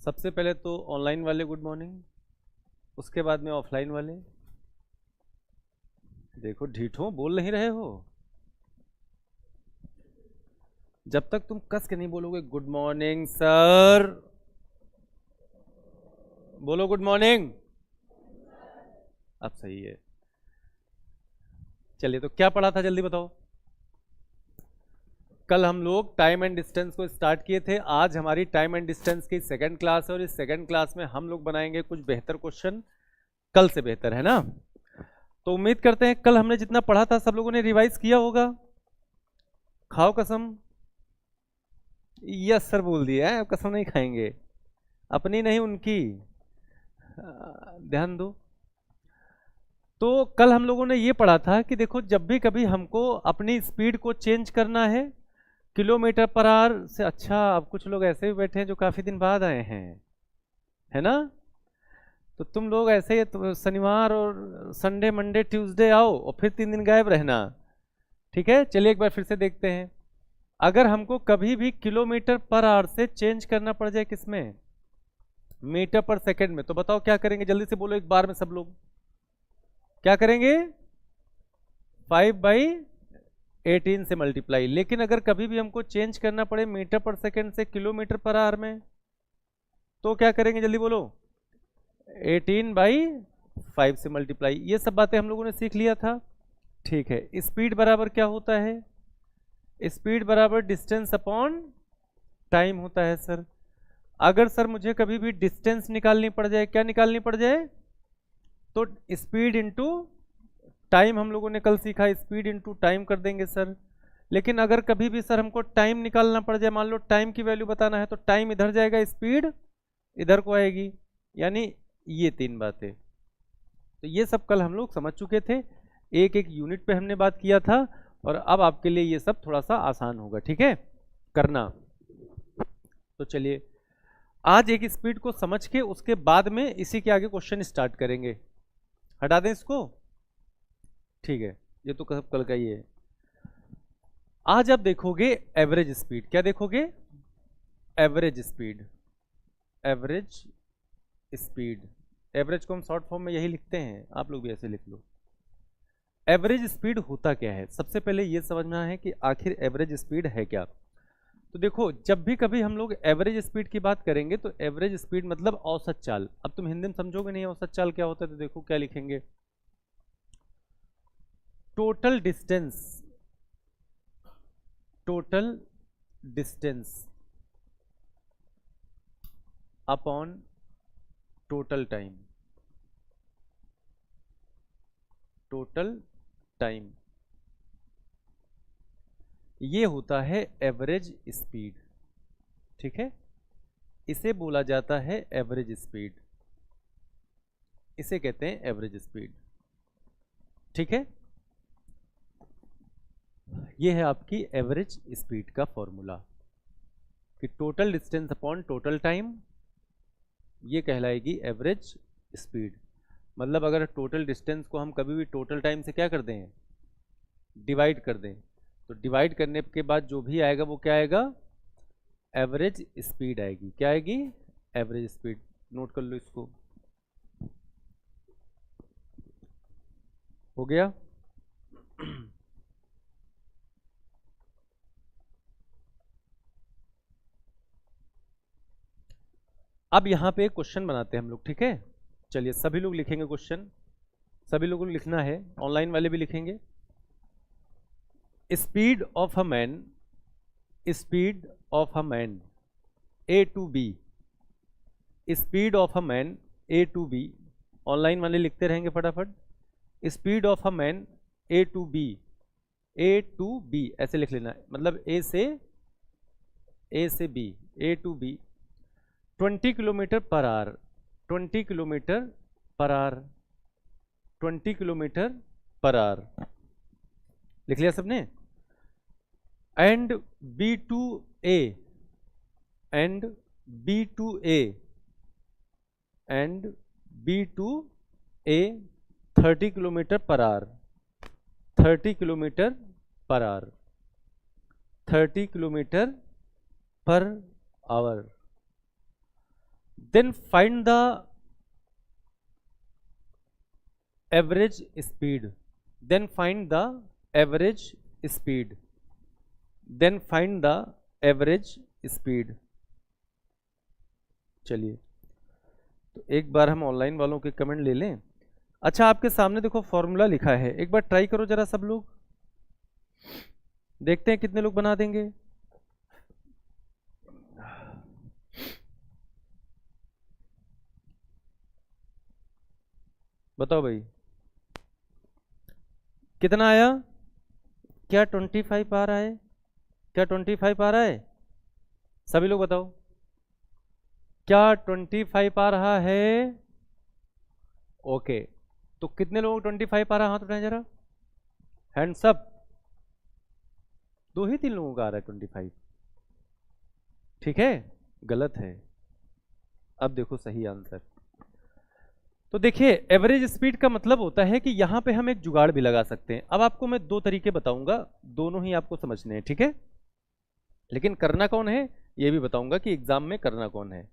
सबसे पहले तो ऑनलाइन वाले गुड मॉर्निंग, उसके बाद में ऑफलाइन वाले। देखो ढीठों, बोल नहीं रहे हो। जब तक तुम कस के नहीं बोलोगे गुड मॉर्निंग सर, बोलो गुड मॉर्निंग। अब सही है। चलिए, तो क्या पढ़ा था जल्दी बताओ। कल हम लोग टाइम एंड डिस्टेंस को स्टार्ट किए थे। आज हमारी टाइम एंड डिस्टेंस की सेकंड क्लास है और इस सेकंड क्लास में हम लोग बनाएंगे कुछ बेहतर क्वेश्चन, कल से बेहतर, है ना। तो उम्मीद करते हैं कल हमने जितना पढ़ा था सब लोगों ने रिवाइज किया होगा। खाओ कसम। यस सर बोल दिया है, कसम नहीं खाएंगे, अपनी नहीं उनकी। ध्यान दो। तो कल हम लोगों ने ये पढ़ा था कि देखो जब भी कभी हमको अपनी स्पीड को चेंज करना है, किलोमीटर पर आवर से, अच्छा अब कुछ लोग ऐसे भी बैठे हैं जो काफी दिन बाद आए हैं, है ना। तो तुम लोग ऐसे ही तो शनिवार और संडे मंडे ट्यूसडे आओ और फिर 3 दिन गायब रहना। ठीक है, चलिए एक बार फिर से देखते हैं। अगर हमको कभी भी किलोमीटर पर आवर से चेंज करना पड़ जाए किसमें, मीटर पर सेकंड में, तो बताओ क्या करेंगे, जल्दी से बोलो एक बार में सब लोग। क्या करेंगे, 5/18 से मल्टीप्लाई। लेकिन अगर कभी भी हमको चेंज करना पड़े मीटर पर सेकंड से किलोमीटर पर आवर में, तो क्या करेंगे जल्दी बोलो, 18/5 से मल्टीप्लाई। ये सब बातें हम लोगों ने सीख लिया था। ठीक है, स्पीड बराबर क्या होता है, स्पीड बराबर डिस्टेंस अपॉन टाइम होता है सर। अगर सर मुझे कभी भी डिस्टेंस निकालनी पड़ जाए, क्या निकालनी पड़ जाए, तो स्पीड इंटू टाइम हम लोगों ने कल सीखा, स्पीड इंटू टाइम कर देंगे सर। लेकिन अगर कभी भी सर हमको टाइम निकालना पड़ जाए, मान लो टाइम की वैल्यू बताना है, तो टाइम इधर जाएगा, स्पीड इधर को आएगी, यानी ये 3 बातें। तो ये सब कल हम लोग समझ चुके थे, एक एक यूनिट पे हमने बात किया था, और अब आपके लिए ये सब थोड़ा सा आसान होगा, ठीक है करना। तो चलिए आज एक स्पीड को समझ के उसके बाद में इसी के आगे क्वेश्चन स्टार्ट करेंगे। हटा दें इसको, ठीक है, ये तो कल का ही है। आज आप देखोगे एवरेज स्पीड, क्या देखोगे, average speed. Average speed, average को हम शॉर्ट फॉर्म में यही लिखते हैं, आप लोग भी ऐसे लिख लो। एवरेज स्पीड होता क्या है, सबसे पहले ये समझना है कि आखिर एवरेज स्पीड है क्या। तो देखो जब भी कभी हम लोग एवरेज स्पीड की बात करेंगे तो एवरेज स्पीड मतलब औसत चाल। अब तुम हिंदी में समझोगे नहीं औसत चाल क्या होता है, तो देखो क्या लिखेंगे, total distance, total distance upon total time, total time, ये होता है एवरेज स्पीड। ठीक है, इसे बोला जाता है एवरेज स्पीड, इसे कहते हैं एवरेज स्पीड। ठीक है, ये है आपकी एवरेज स्पीड का फॉर्मूला कि total distance upon total time, ये कहलाएगी एवरेज स्पीड। मतलब अगर टोटल डिस्टेंस को हम कभी भी टोटल टाइम से क्या कर दें, डिवाइड कर दें, तो डिवाइड करने के बाद जो भी आएगा वो क्या आएगा, एवरेज स्पीड आएगी। क्या आएगी, एवरेज स्पीड। नोट कर लो इसको, हो गया। अब यहां पे क्वेश्चन बनाते हैं हम लोग, ठीक है। चलिए सभी लोग लिखेंगे क्वेश्चन, सभी लोगों को लिखना है, ऑनलाइन वाले भी लिखेंगे। Speed of a man, speed of a man A to B, speed of a man A to B, online वाले लिखते रहेंगे फटाफट। Speed of a man A to B, A to B ऐसे लिख लेना है, मतलब ए से B, A to B 20 kilometre per hour, 20 kilometre per hour, 20 kilometre per hour, लिख लिया सबने। And B to A, and B to A, and B to A 30 kilometre per hour, 30 kilometre per hour, 30 kilometre per hour. Then find the average speed, then find the average speed, then find the average speed. चलिए तो एक बार हम online वालों के comment ले लें। अच्छा, आपके सामने देखो फॉर्मूला लिखा है, एक बार ट्राई करो जरा सब लोग, देखते हैं कितने लोग बना देंगे। बताओ भाई कितना आया? क्या 25 आ रहा है? क्या 25 आ रहा है? सभी लोग बताओ, क्या 25 आ रहा है? ओके, तो कितने लोगों को 25 आ रहा है? हाथ उठाएं जरा, हैंड्स अप। 2 ही 3 लोगों का आ रहा है 25। ठीक है, गलत है। अब देखो सही आंसर। तो देखिए, एवरेज स्पीड का मतलब होता है कि यहां पे हम एक जुगाड़ भी लगा सकते हैं। अब आपको मैं 2 तरीके बताऊंगा, दोनों ही आपको समझने हैं, ठीक है? लेकिन करना कौन है ये भी बताऊंगा कि एग्जाम में करना कौन है।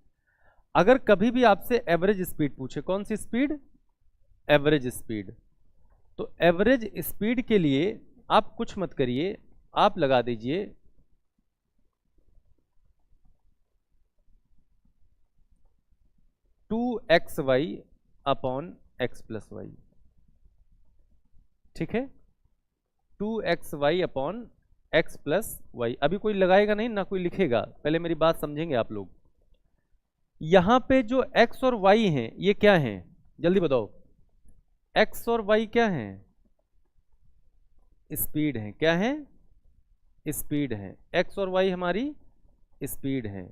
अगर कभी भी आपसे एवरेज स्पीड पूछे, कौन सी स्पीड? Average speed. तो एवरेज स्पीड के लिए आप कुछ मत करिए, आप लगा दीजिए 2xy upon x plus Y. ठीक है, 2xy upon x plus Y. अभी कोई लगाएगा नहीं ना कोई लिखेगा, पहले मेरी बात समझेंगे आप लोग। यहां पे जो x और y हैं ये क्या हैं? जल्दी बताओ, x और y क्या हैं? स्पीड है। क्या है? स्पीड है। x और y हमारी स्पीड है।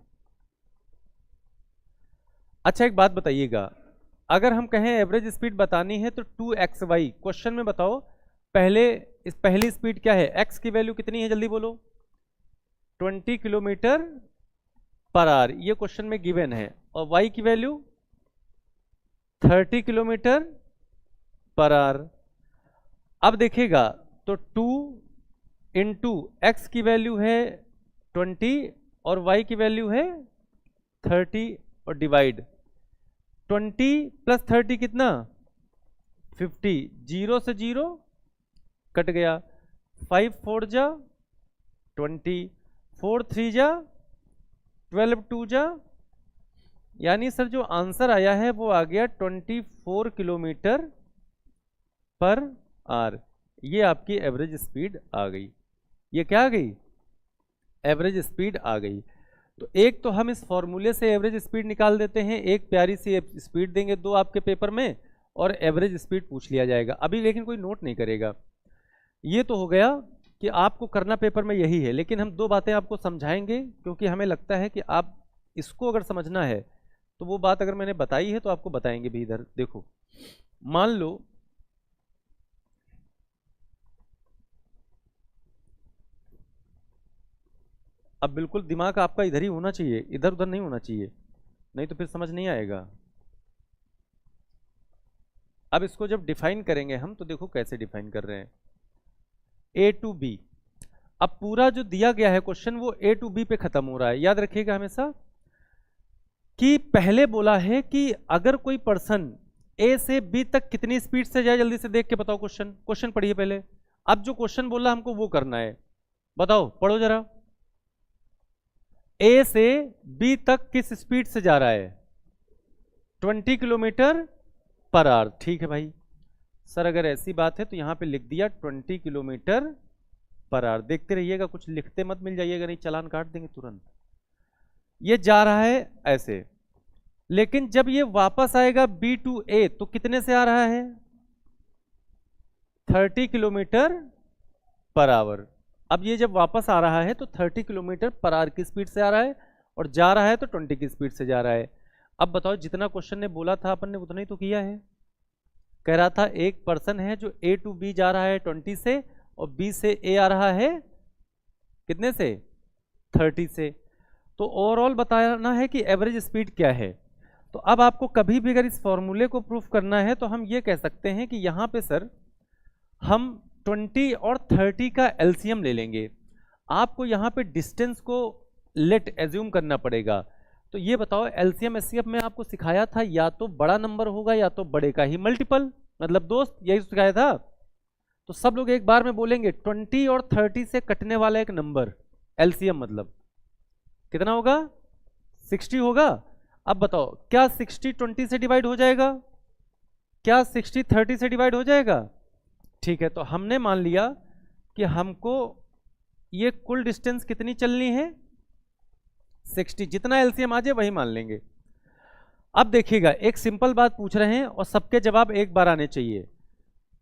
अच्छा एक बात बताइएगा, अगर हम कहें एवरेज स्पीड बतानी है तो 2xy, क्वेश्चन में बताओ पहली स्पीड क्या है? x की वैल्यू कितनी है? जल्दी बोलो। 20 किलोमीटर पर आवर, ये क्वेश्चन में गिवन है। और y की वैल्यू 30 किलोमीटर पर आवर। अब देखिएगा तो 2 इंटू एक्स की वैल्यू है 20 और y की वैल्यू है 30 और डिवाइड 20 प्लस 30 कितना? 50। 0 से 0 कट गया। 5 4 जा 20, 4 3 जा 12, 2 जा, यानी सर जो आंसर आया है वो आ गया 24 किलोमीटर पर आवर। ये आपकी एवरेज स्पीड आ गई। ये क्या आ गई? एवरेज स्पीड आ गई। तो एक तो हम इस फॉर्मूले से एवरेज स्पीड निकाल देते हैं, एक प्यारी सी स्पीड देंगे 2 आपके पेपर में और एवरेज स्पीड पूछ लिया जाएगा। अभी लेकिन कोई नोट नहीं करेगा। ये तो हो गया कि आपको करना पेपर में यही है, लेकिन हम 2 बातें आपको समझाएंगे क्योंकि हमें लगता है कि आप इसको अगर समझना है तो वो बात अगर मैंने बताई है तो आपको बताएंगे भी। इधर देखो, मान लो अब बिल्कुल दिमाग आपका इधर ही होना चाहिए, इधर उधर नहीं होना चाहिए, नहीं तो फिर समझ नहीं आएगा। अब इसको जब डिफाइन करेंगे हम तो देखो कैसे डिफाइन कर रहे हैं, ए टू बी। अब पूरा जो दिया गया है क्वेश्चन वो ए टू बी पे खत्म हो रहा है। याद रखिएगा हमेशा कि पहले बोला है कि अगर कोई पर्सन ए से बी तक कितनी स्पीड से जाए, जल्दी से देख के बताओ। क्वेश्चन पढ़िए पहले। अब जो क्वेश्चन बोला हमको वो करना है, बताओ पढ़ो जरा। ए से बी तक किस स्पीड से जा रहा है? 20 किलोमीटर पर आवर। ठीक है भाई, सर अगर ऐसी बात है तो यहां पे लिख दिया 20 किलोमीटर पर आवर। देखते रहिएगा, कुछ लिखते मत मिल जाइएगा, नहीं चालान काट देंगे तुरंत। ये जा रहा है ऐसे, लेकिन जब ये वापस आएगा बी टू ए तो कितने से आ रहा है? 30 किलोमीटर पर आवर। अब ये जब वापस आ रहा है तो 30 किलोमीटर पर आवर की स्पीड से आ रहा है और जा रहा है तो 20 की स्पीड से जा रहा है। अब बताओ, जितना क्वेश्चन ने बोला था अपन ने उतना ही तो किया है। कह रहा था एक पर्सन है जो ए टू बी जा रहा है 20 से और बी से ए आ रहा है कितने से? 30 से। तो ओवरऑल बताना है कि एवरेज स्पीड क्या है। तो अब आपको कभी भी अगर इस फॉर्मूले को प्रूफ करना है तो हम ये कह सकते हैं कि यहां पे सर हम 20 और 30 का एलसीएम ले लेंगे। आपको यहां पे डिस्टेंस को लेट एज्यूम करना पड़ेगा। तो ये बताओ एलसीएम एचसीएफ में आपको सिखाया था या तो बड़ा नंबर होगा या तो बड़े का ही मल्टीपल, मतलब दोस्त यही सिखाया था। तो सब लोग एक बार में बोलेंगे 20 और 30 से कटने वाला एक नंबर एलसीएम मतलब कितना होगा, 60 होगा। अब बताओ क्या 60 20 से डिवाइड हो जाएगा, क्या 60 30 से डिवाइड हो जाएगा? ठीक है, तो हमने मान लिया कि हमको ये कुल डिस्टेंस कितनी चलनी है, 60, जितना एलसीएम आ जाए वही मान लेंगे। अब देखिएगा एक सिंपल बात पूछ रहे हैं और सबके जवाब एक बार आने चाहिए।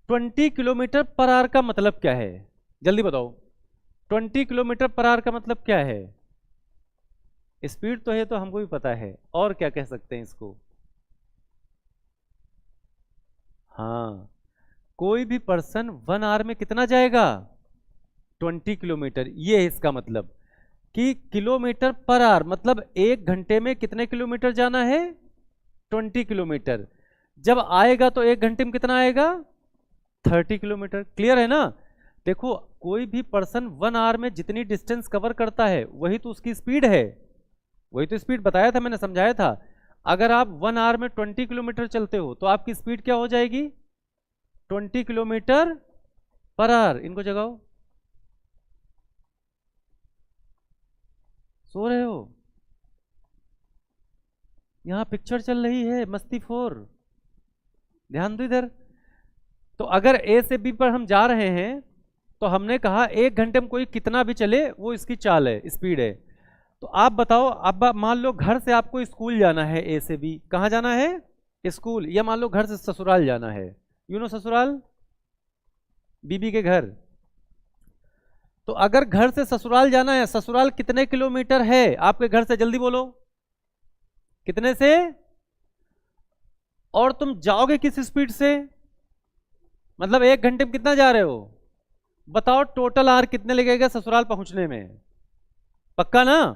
20 किलोमीटर पर आवर का मतलब क्या है, जल्दी बताओ। 20 किलोमीटर पर आवर का मतलब क्या है? स्पीड तो है तो हमको भी पता है, और क्या कह सकते हैं इसको? हाँ, कोई भी पर्सन 1 आवर में कितना जाएगा, 20 किलोमीटर। ये है इसका मतलब कि किलोमीटर पर आवर मतलब 1 घंटे में कितने किलोमीटर जाना है, 20 किलोमीटर। जब आएगा तो 1 घंटे में कितना आएगा, 30 किलोमीटर। क्लियर है ना? देखो कोई भी पर्सन 1 आवर में जितनी डिस्टेंस कवर करता है वही तो उसकी स्पीड है, वही तो स्पीड बताया था, मैंने समझाया था। अगर आप 1 आवर में 20 किलोमीटर चलते हो तो आपकी स्पीड क्या हो जाएगी, 20 किलोमीटर पर आवर। इनको जगाओ, सो रहे हो? यहां पिक्चर चल रही है मस्ती फोर, ध्यान दो इधर। तो अगर ए से बी पर हम जा रहे हैं तो हमने कहा 1 घंटे में कोई कितना भी चले वो इसकी चाल है, स्पीड है। तो आप बताओ, अब मान लो घर से आपको स्कूल जाना है, ए से बी कहाँ जाना है, स्कूल, या मान लो घर से ससुराल जाना है, यू नो ससुराल, बीबी के घर। तो अगर घर से ससुराल जाना है, ससुराल कितने किलोमीटर है आपके घर से, जल्दी बोलो कितने से, और तुम जाओगे किस स्पीड से, मतलब 1 घंटे में कितना जा रहे हो, बताओ टोटल आर कितने लगेगा ससुराल पहुंचने में, पक्का ना?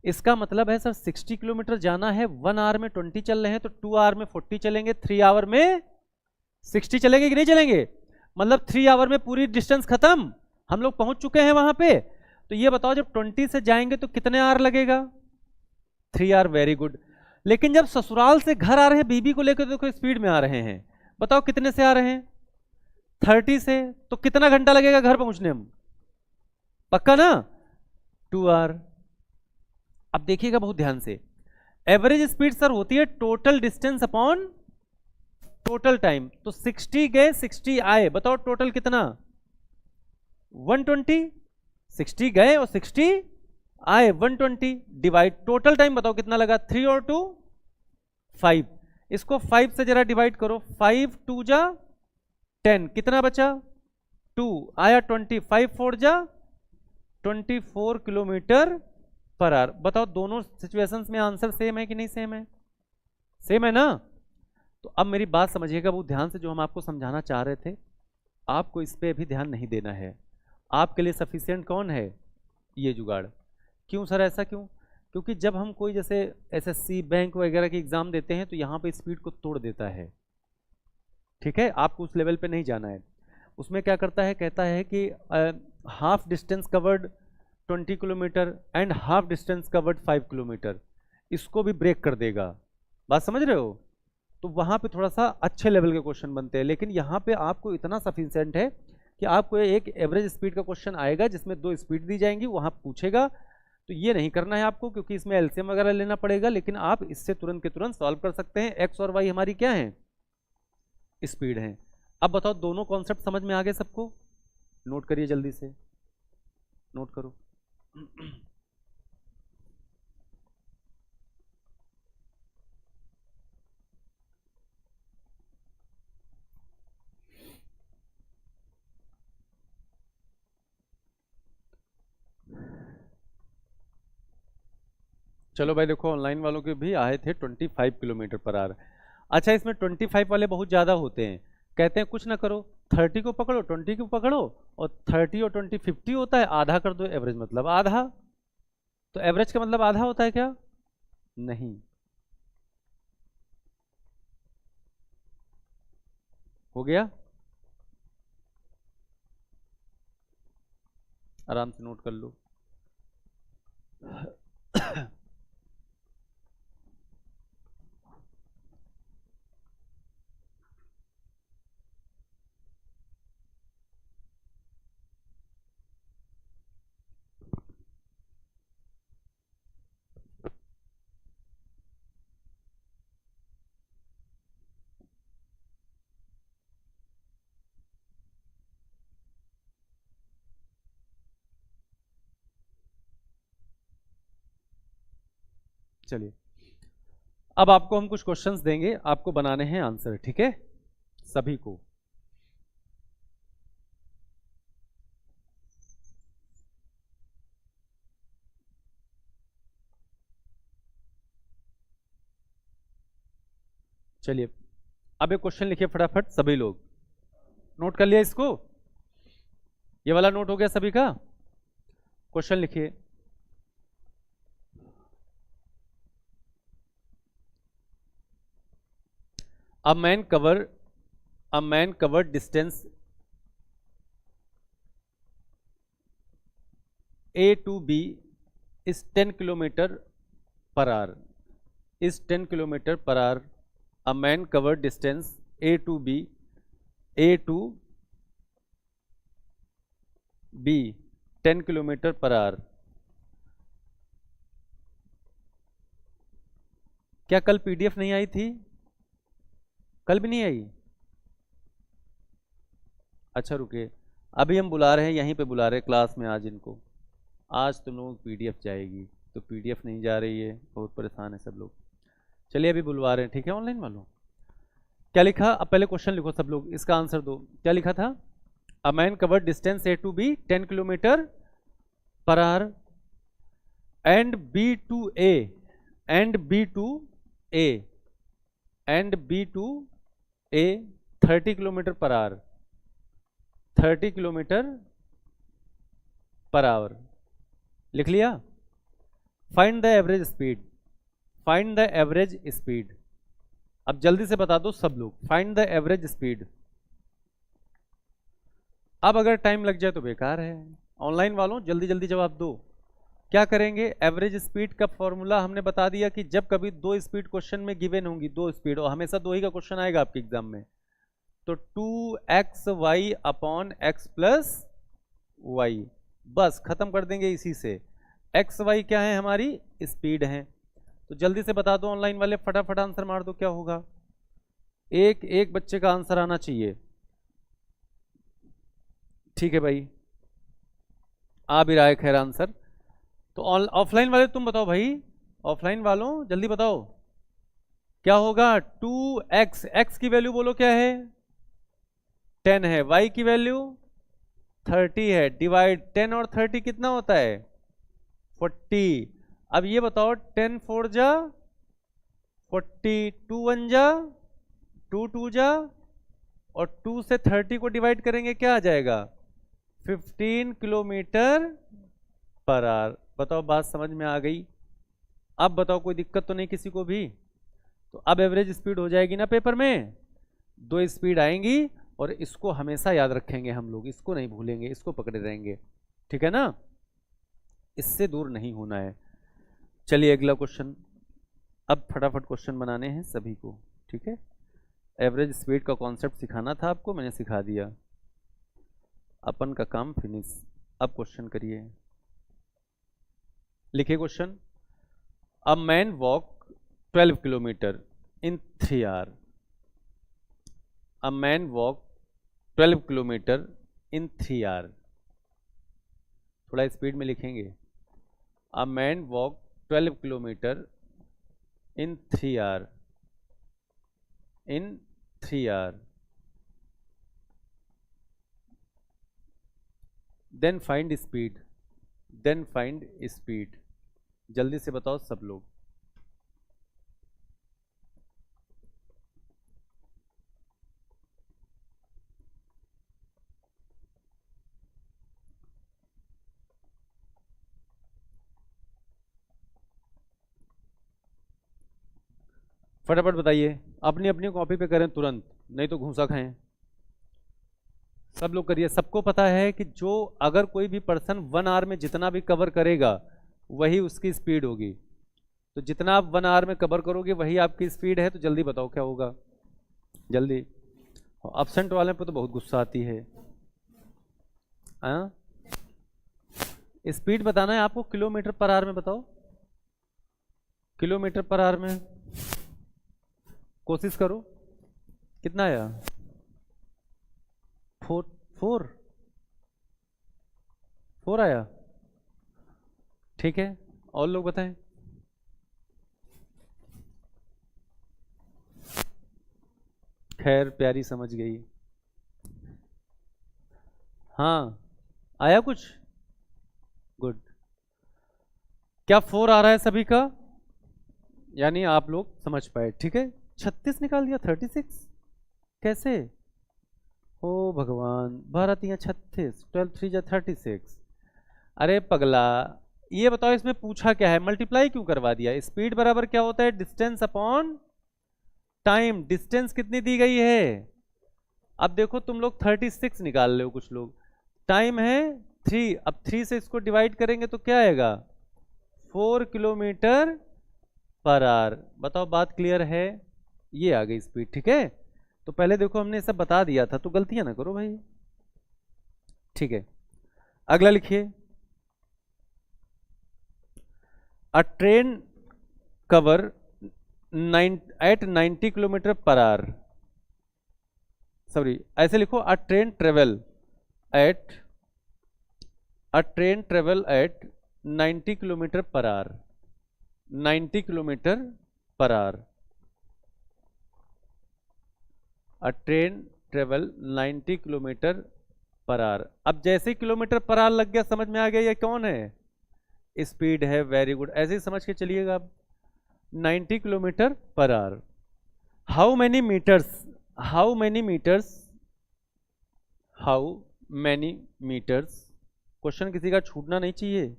इसका मतलब है सर 60 किलोमीटर जाना है, 1 आवर में 20 चल रहे हैं तो 2 आवर में 40 चलेंगे, 3 आवर में 60 चलेंगे कि नहीं चलेंगे, मतलब 3 आवर में पूरी डिस्टेंस खत्म, हम लोग पहुंच चुके हैं वहां पे। तो ये बताओ जब 20 से जाएंगे तो कितने आवर लगेगा, 3 आवर। Very good. लेकिन जब ससुराल से घर आ रहे हैं बीबी को लेकर, देखो स्पीड में आ रहे हैं, बताओ कितने से आ रहे हैं, 30 से, तो कितना घंटा लगेगा घर पहुंचने में, पक्का ना, 2 आवर। अब देखिएगा बहुत ध्यान से, एवरेज स्पीड सर होती है total distance upon total time. तो 60 गए 60 आए, बताओ टोटल कितना, 120। 60 गए और 60 आए, 120 डिवाइड टोटल टाइम बताओ कितना लगा, 3 और 2 5। इसको 5 से जरा डिवाइड करो, 5 2 जा 10, कितना बचा 2 आया 20, 5 4 जा 24 किलोमीटर पर आवर। बताओ दोनों सिचुएशंस में आंसर सेम है कि नहीं सेम है, सेम है ना? तो अब मेरी बात समझिएगा बहुत ध्यान से, जो हम आपको समझाना चाह रहे थे आपको इस पे भी ध्यान नहीं देना है। आपके लिए सफिशिएंट कौन है, ये जुगाड़। क्यों सर, ऐसा क्यों? क्योंकि जब हम कोई जैसे एसएससी बैंक वगैरह की एग्जाम देते हैं तो यहाँ पे स्पीड को तोड़ देता है, ठीक है, आपको उस लेवल पे नहीं जाना है। उसमें क्या करता है, कहता है कि half distance covered 20 kilometre and half distance covered 5 kilometre, इसको भी ब्रेक कर देगा। बात समझ रहे हो? तो वहां पे थोड़ा सा अच्छे लेवल के क्वेश्चन बनते हैं, लेकिन यहाँ पे आपको इतना सफिशिएंट है कि आपको एक एवरेज स्पीड का क्वेश्चन आएगा जिसमें 2 स्पीड दी जाएंगी, वहां पूछेगा। तो ये नहीं करना है आपको क्योंकि इसमें एलसीएम वगैरह लेना पड़ेगा, लेकिन आप इससे तुरंत के तुरंत सॉल्व कर सकते हैं। एक्स और वाई हमारी क्या है, स्पीड है। अब बताओ दोनों कॉन्सेप्ट समझ में आ गए सबको? नोट करिए जल्दी से, नोट करो। चलो भाई देखो, ऑनलाइन वालों के भी आए थे 25 किलोमीटर पर आवर। अच्छा, इसमें 25 वाले बहुत ज़्यादा होते हैं, कहते हैं कुछ ना करो, 30 को पकड़ो, 20 को पकड़ो, और 30 और 20 50 होता है, आधा कर दो, एवरेज मतलब आधा। तो एवरेज का मतलब आधा होता है क्या, नहीं, हो गया, आराम से नोट कर लो। चलिए, अब आपको हम कुछ क्वेश्चंस देंगे, आपको बनाने हैं आंसर, ठीक है, सभी को। चलिए, अब एक क्वेश्चन लिखिए फटाफट सभी लोग। नोट कर लिया इसको? ये वाला नोट हो गया सभी का? क्वेश्चन लिखिए। A man covered distance A to B is 10 kilometer per hour. Is 10 kilometer per hour. A man covered distance A to B 10 kilometre per our. क्या कल पीडीएफ नहीं आई थी? कल भी नहीं आई? अच्छा रुके, अभी हम बुला रहे हैं, यहीं पे बुला रहे हैं क्लास में आज इनको। आज तो लोग पीडीएफ जाएगी, तो पीडीएफ नहीं जा रही है, बहुत परेशान है सब लोग। चलिए अभी बुलवा रहे हैं, ठीक है ऑनलाइन वालों। क्या लिखा? अब पहले क्वेश्चन लिखो सब लोग, इसका आंसर दो। क्या लिखा था? A man covered distance A to B 10 kilometre per hour and B to A and B to A and B to A 30 kilometre per hour, 30 kilometre per hour. लिख लिया? Find the average speed, find the average speed. अब जल्दी से बता दो सब लोग, find the average speed. अब अगर टाइम लग जाए तो बेकार है। ऑनलाइन वालों जल्दी जल्दी जवाब दो। क्या करेंगे? एवरेज स्पीड का फॉर्मूला हमने बता दिया कि जब कभी दो स्पीड क्वेश्चन में गिवन होंगी, दो स्पीड, और हमेशा दो ही का क्वेश्चन आएगा आपके एग्जाम में, तो 2xy upon x plus Y, बस खत्म कर देंगे इसी से। एक्स वाई क्या है? हमारी स्पीड है। तो जल्दी से बता दो ऑनलाइन वाले, फटाफट आंसर मार दो, क्या होगा? एक एक बच्चे का आंसर आना चाहिए, ठीक है भाई, आ भी रहा है खैर आंसर। तो ऑफलाइन वाले तुम बताओ भाई, ऑफलाइन वालों जल्दी बताओ क्या होगा? 2x, x की वैल्यू बोलो क्या है? 10 है, y की वैल्यू 30 है, डिवाइड 10 और 30 कितना होता है? 40। अब ये बताओ 10 4 जा 40, 2 1 जा 2 2 जा, और 2 से 30 को डिवाइड करेंगे क्या आ जाएगा? 15 किलोमीटर पर आवर। बताओ बात समझ में आ गई? अब बताओ कोई दिक्कत तो नहीं किसी को भी? तो अब एवरेज स्पीड हो जाएगी ना पेपर में, दो स्पीड आएंगी, और इसको हमेशा याद रखेंगे हम लोग, इसको नहीं भूलेंगे, इसको पकड़े रहेंगे, ठीक है ना? इससे दूर नहीं होना है। चलिए अगला क्वेश्चन, अब फटाफट क्वेश्चन बनाने हैं सभी को, ठीक है? एवरेज स्पीड का कॉन्सेप्ट सिखाना था आपको, मैंने सिखा दिया, अपन का काम फिनिश। अब क्वेश्चन करिए, लिखिए question. A man walk 12 kilometre in 3 hour. A man walk 12 kilometre in 3 hour. थोड़ा स्पीड में लिखेंगे। A man walk 12 kilometre in 3 hour, in 3 hour. Then find speed, then find speed. जल्दी से बताओ सब लोग। फटाफट बताइए, अपनी अपनी कॉपी पे करें तुरंत, नहीं तो घूंसा खाएं। सब लोग करिए। सबको पता है कि जो अगर कोई भी पर्सन 1 आवर में जितना भी कवर करेगा वही उसकी स्पीड होगी। तो जितना आप 1 आवर में कवर करोगे वही आपकी स्पीड है। तो जल्दी बताओ क्या होगा, जल्दी। एब्सेंट वाले पे तो बहुत गुस्सा आती है। हाँ, स्पीड बताना है आपको, किलोमीटर पर आवर में बताओ, किलोमीटर पर आवर में कोशिश करो। कितना आया? 4 आया, ठीक है। और लोग बताएं। खैर प्यारी समझ गई। हाँ आया कुछ? गुड। क्या 4 आ रहा है सभी का? यानी आप लोग समझ पाए, ठीक है। 36 निकाल दिया 36 कैसे? ओ भगवान, 12 3 36, 12 3 जा 36। अरे पगला, ये बताओ इसमें पूछा क्या है, मल्टीप्लाई क्यों करवा दिया? स्पीड बराबर क्या होता है? Distance upon time. डिस्टेंस कितनी दी गई है? अब देखो तुम लोग 36 निकाल रहे हो कुछ लोग, टाइम है 3, अब 3 से इसको डिवाइड करेंगे तो क्या आएगा? 4 किलोमीटर पर आवर। बताओ बात क्लियर है? ये आ गई स्पीड, ठीक है। तो पहले देखो हमने सब बता दिया था, तो गलतियां ना करो भाई, ठीक है। अगला लिखिए, a train cover 90 kilometre per our. Sorry, ऐसे लिखो, अ train travel eight 90 kilometre per our. 90 kilometre per our. A train travel 90 kilometre per our. अब जैसे ही किलोमीटर पर आवर लग गया, समझ में आ गया ये कौन है? स्पीड है। वेरी गुड, ऐसे ही समझ के चलिएगा। 90 kilometre per hour. How many metres? How many metres? How many metres? Question किसी का छूटना नहीं चाहिए।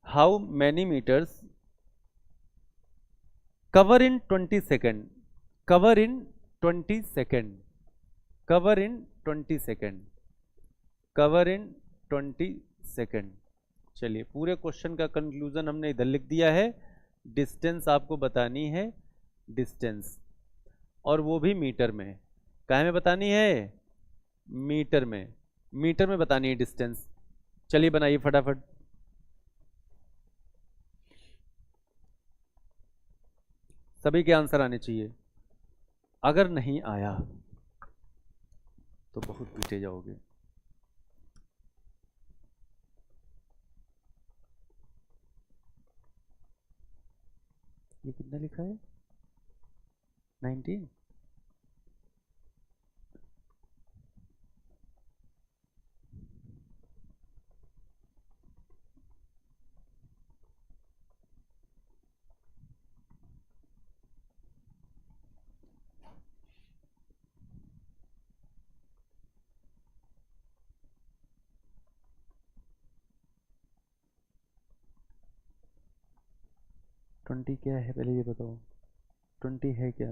How many metres cover in 20 second? Cover in 20 second. Cover in 20 second. Cover in 20 second. चलिए, पूरे क्वेश्चन का कंक्लूजन हमने इधर लिख दिया है। डिस्टेंस आपको बतानी है, डिस्टेंस, और वो भी मीटर में। काहे में बतानी है? मीटर में। मीटर में बतानी है डिस्टेंस। चलिए बनाइए फटाफट। सभी के आंसर आने चाहिए, अगर नहीं आया तो बहुत पीटे जाओगे। ये कितना लिखा है? 19। ट्वेंटी क्या है पहले ये बताओ? 20 है क्या?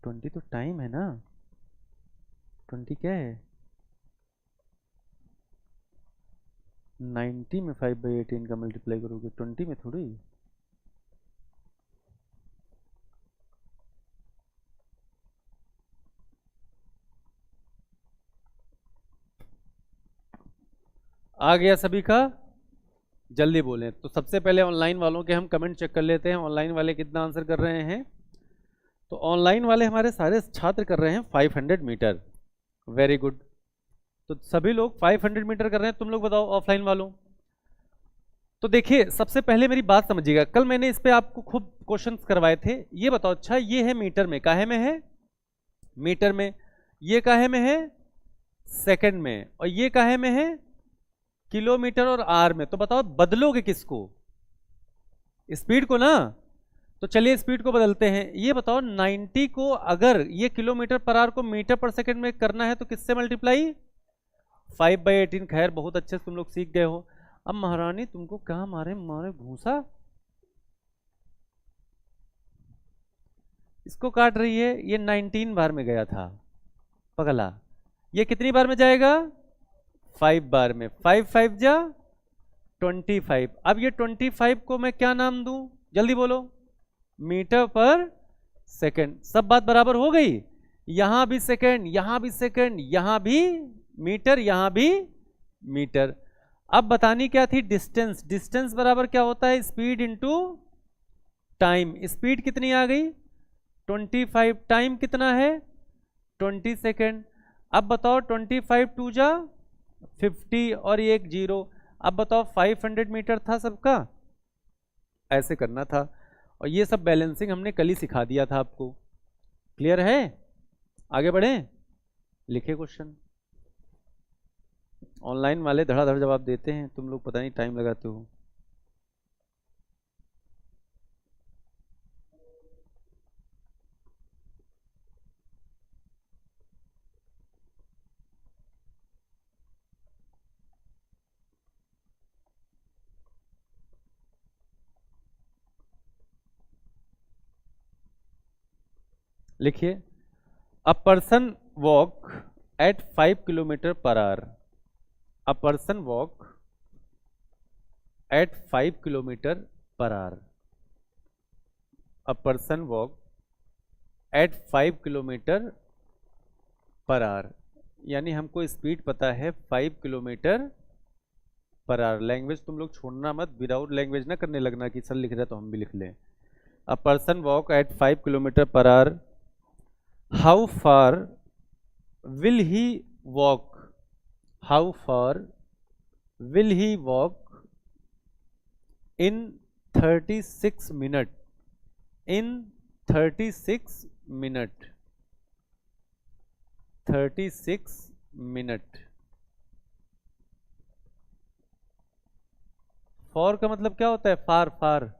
20 तो टाइम है ना। 20 क्या है? 90 में 5/18 का मल्टीप्लाई करोगे, 20 में थोड़ी। आ गया सभी का? जल्दी बोलें। तो सबसे पहले ऑनलाइन वालों के हम कमेंट चेक कर लेते हैं, ऑनलाइन वाले कितना आंसर कर रहे हैं। तो ऑनलाइन वाले हमारे सारे छात्र कर रहे हैं 500 मीटर। Very good. तो सभी लोग 500 मीटर कर रहे हैं। तुम लोग बताओ ऑफलाइन वालों। तो देखिए, सबसे पहले मेरी बात समझिएगा, कल मैंने इस पे आपको खूब क्वेश्चंस करवाए थे। ये बताओ, अच्छा ये है मीटर में, काहे में है? मीटर में। ये काहे में है? सेकंड में। और ये काहे में है? किलोमीटर और आर में। तो बताओ बदलोगे किसको? स्पीड को ना। तो चलिए स्पीड को बदलते हैं। ये बताओ 90 को अगर ये किलोमीटर पर आवर को मीटर पर सेकंड में करना है तो किससे मल्टीप्लाई? 5/18। खैर बहुत अच्छे से तुम लोग सीख गए हो। अब महारानी तुमको क्या मारे मारे भूसा, इसको काट रही है। ये 19 बार में गया था पगला। ये कितनी बार में जाएगा? 5 बार में। 5 5 जा 25। अब ये 25 को मैं क्या नाम दूं? जल्दी बोलो। मीटर पर सेकंड। सब बात बराबर हो गई। यहां भी सेकंड, यहां भी सेकंड, यहां भी मीटर, यहां भी मीटर। अब बतानी क्या थी? डिस्टेंस। डिस्टेंस बराबर क्या होता है? Speed into time. स्पीड कितनी आ गई? 25। टाइम कितना है? 20 सेकेंड। अब बताओ 25 2 जा 50 और ये एक 0। अब बताओ 500 मीटर था सबका, ऐसे करना था। और ये सब बैलेंसिंग हमने कल ही सिखा दिया था आपको। क्लियर है? आगे बढ़ें, लिखे क्वेश्चन। ऑनलाइन वाले धड़ाधड़ जवाब देते हैं, तुम लोग पता नहीं टाइम लगाते हो। लिखिए, a person walk at 5 kilometre per our. A person walk at 5 kilometre per our. A person walk at 5 kilometre per our, यानी हमको स्पीड पता है 5 किलोमीटर पर आवर। लैंग्वेज तुम लोग छोड़ना मत, विदाउट लैंग्वेज ना करने लगना कि सर लिख रहे तो हम भी लिख लें। A person walk at 5 kilometre per hour, how far will he walk? How far will he walk in 36 minute? In 36 minute. 36 minute. For का मतलब क्या होता है? फार। फार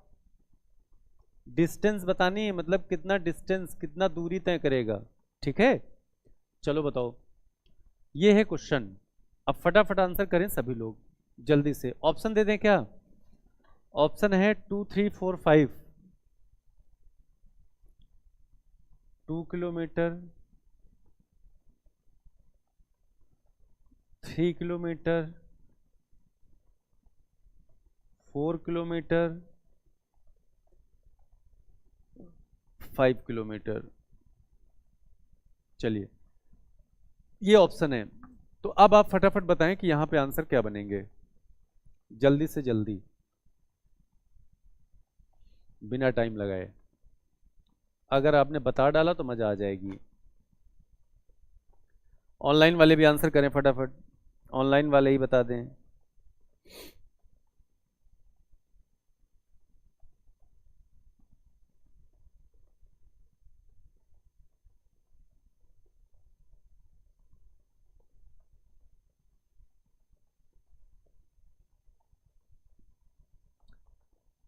डिस्टेंस बतानी है, मतलब कितना डिस्टेंस, कितना दूरी तय करेगा। ठीक है, चलो बताओ, ये है क्वेश्चन। अब फटाफट आंसर करें सभी लोग जल्दी से। ऑप्शन दे दें क्या? ऑप्शन है 2, 3, 4, 5। 2 किलोमीटर, 3 किलोमीटर, 4 किलोमीटर, 5 किलोमीटर। चलिए, ये ऑप्शन है। तो अब आप फटाफट बताएं कि यहां पे आंसर क्या बनेंगे, जल्दी से जल्दी, बिना टाइम लगाए। अगर आपने बता डाला तो मजा आ जाएगी। ऑनलाइन वाले भी आंसर करें फटाफट, ऑनलाइन वाले ही बता दें।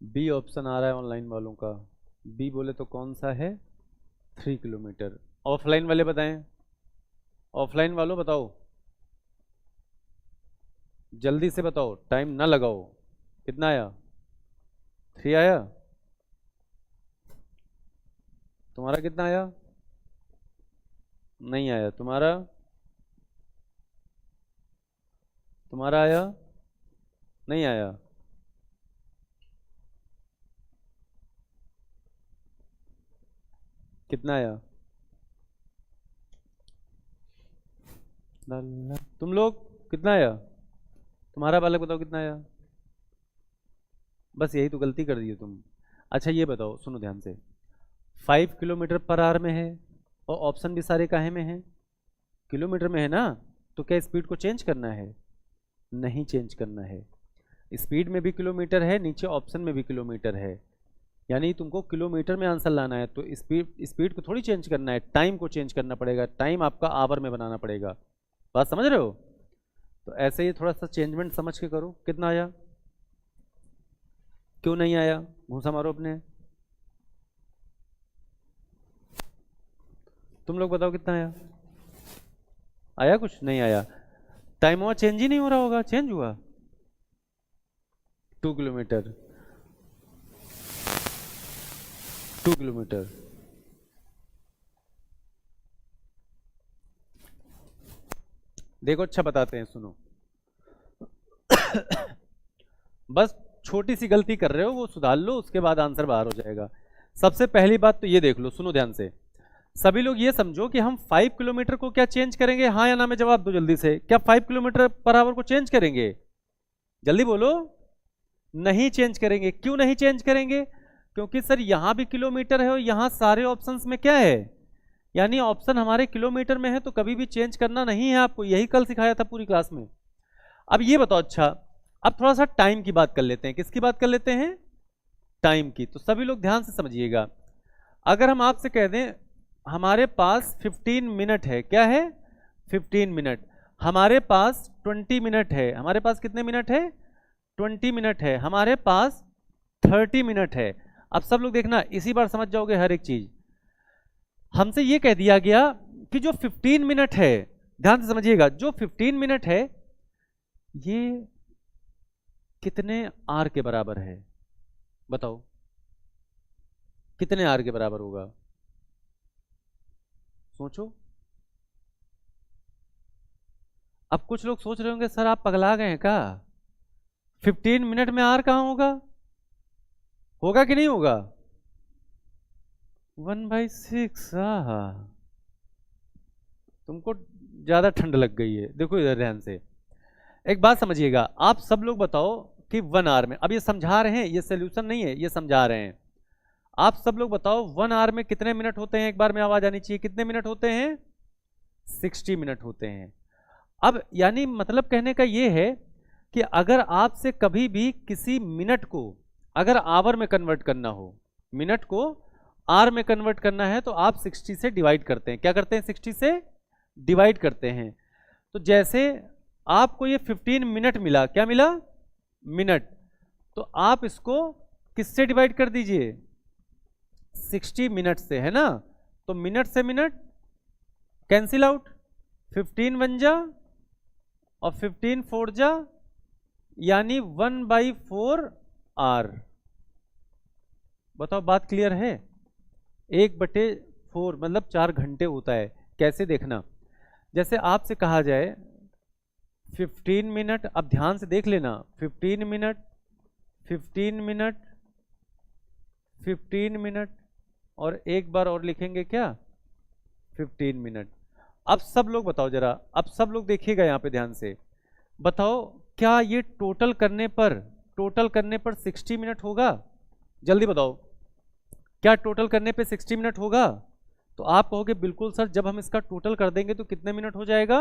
बी ऑप्शन आ रहा है ऑनलाइन वालों का। बी बोले तो कौन सा है? 3 किलोमीटर। ऑफलाइन वाले बताएं, ऑफलाइन वालों बताओ, जल्दी से बताओ, टाइम ना लगाओ। कितना आया? 3 आया? तुम्हारा कितना आया? नहीं आया। तुम्हारा? तुम्हारा आया? नहीं आया। कितना आया? तुम लोग कितना आया? तुम्हारा बालक बताओ कितना आया? बस यही तो गलती कर दी है तुम। अच्छा ये बताओ, सुनो ध्यान से, 5 किलोमीटर पर आवर में है और ऑप्शन भी सारे काहे में है? किलोमीटर में है ना। तो क्या स्पीड को चेंज करना है? नहीं चेंज करना है। स्पीड में भी किलोमीटर है, नीचे ऑप्शन में भी किलोमीटर है, यानी तुमको किलोमीटर में आंसर लाना है। तो स्पीड को थोड़ी चेंज करना है, टाइम को चेंज करना पड़ेगा। टाइम आपका आवर में बनाना पड़ेगा। बात समझ रहे हो? तो ऐसे ही थोड़ा सा चेंजमेंट समझ के करो। कितना आया? क्यों नहीं आया? घूसा मारो अपने। तुम लोग बताओ कितना आया? आया? कुछ नहीं आया। टाइम हुआ चेंज ही नहीं हो रहा होगा। चेंज हुआ 2 किलोमीटर। 2 किलोमीटर। देखो अच्छा बताते हैं, सुनो। बस छोटी सी गलती कर रहे हो, वो सुधार लो, उसके बाद आंसर बाहर हो जाएगा। सबसे पहली बात तो ये देख लो, सुनो ध्यान से। सभी लोग ये समझो कि हम 5 किलोमीटर को क्या चेंज करेंगे? हाँ या ना में जवाब दो जल्दी से। क्या 5 किलोमीटर पर आवर को चेंज करेंगे? जल्दी बोलो। नहीं चेंज करेंगे। क्यों नहीं चेंज करेंगे? क्योंकि सर यहां भी किलोमीटर है और यहां सारे ऑप्शंस में क्या है, यानी ऑप्शन हमारे किलोमीटर में है, तो कभी भी चेंज करना नहीं है आपको। यही कल सिखाया था पूरी क्लास में। अब ये बताओ, अच्छा अब थोड़ा सा टाइम की बात कर लेते हैं। किसकी बात कर लेते हैं? टाइम की। तो सभी लोग ध्यान से समझिएगा, अगर हम आपसे कह दें हमारे पास 15 मिनट है, क्या है 15 मिनट, हमारे पास 20 मिनट है, हमारे पास कितने मिनट है 20 मिनट है, हमारे पास 30 मिनट है। अब सब लोग देखना, इसी बार समझ जाओगे हर एक चीज। हमसे ये कह दिया गया कि जो 15 मिनट है, ध्यान से समझिएगा, जो 15 मिनट है ये कितने आर के बराबर है, बताओ कितने आर के बराबर होगा, सोचो। अब कुछ लोग सोच रहे होंगे सर आप पगला गए हैं क्या, 15 मिनट में आर कहां होगा, होगा कि नहीं होगा 1/6। तुमको ज्यादा ठंड लग गई है। देखो इधर ध्यान से एक बात समझिएगा, आप सब लोग बताओ कि 1 आवर में, अब ये समझा रहे हैं, ये सोल्यूशन नहीं है, ये समझा रहे हैं। आप सब लोग बताओ 1 आवर में कितने मिनट होते हैं, एक बार में आवाज आनी चाहिए, कितने मिनट होते हैं 60 मिनट होते हैं। अब यानी मतलब कहने का ये है कि अगर आपसे कभी भी किसी मिनट को अगर आवर में कन्वर्ट करना हो, मिनट को आर में कन्वर्ट करना है, तो आप 60 से डिवाइड करते हैं, क्या करते हैं 60 से डिवाइड करते हैं। तो जैसे आपको ये 15 मिनट मिला, क्या मिला मिनट, तो आप इसको किससे डिवाइड कर दीजिए 60 मिनट से, है ना। तो मिनट से मिनट कैंसिल आउट, 15 1 जा और 15 4 जा, यानी 1/4 आर। बताओ बात क्लियर है, 1/4 मतलब 4 घंटे होता है। कैसे देखना, जैसे आपसे कहा जाए 15 मिनट, अब ध्यान से देख लेना, 15 मिनट 15 मिनट 15 मिनट और एक बार और लिखेंगे क्या 15 मिनट। अब सब लोग बताओ जरा, अब सब लोग देखिएगा यहां पे ध्यान से, बताओ क्या ये टोटल करने पर 60 मिनट होगा, जल्दी बताओ क्या टोटल करने पे 60 मिनट होगा। तो आप कहोगे बिल्कुल सर, जब हम इसका टोटल कर देंगे तो कितने मिनट हो जाएगा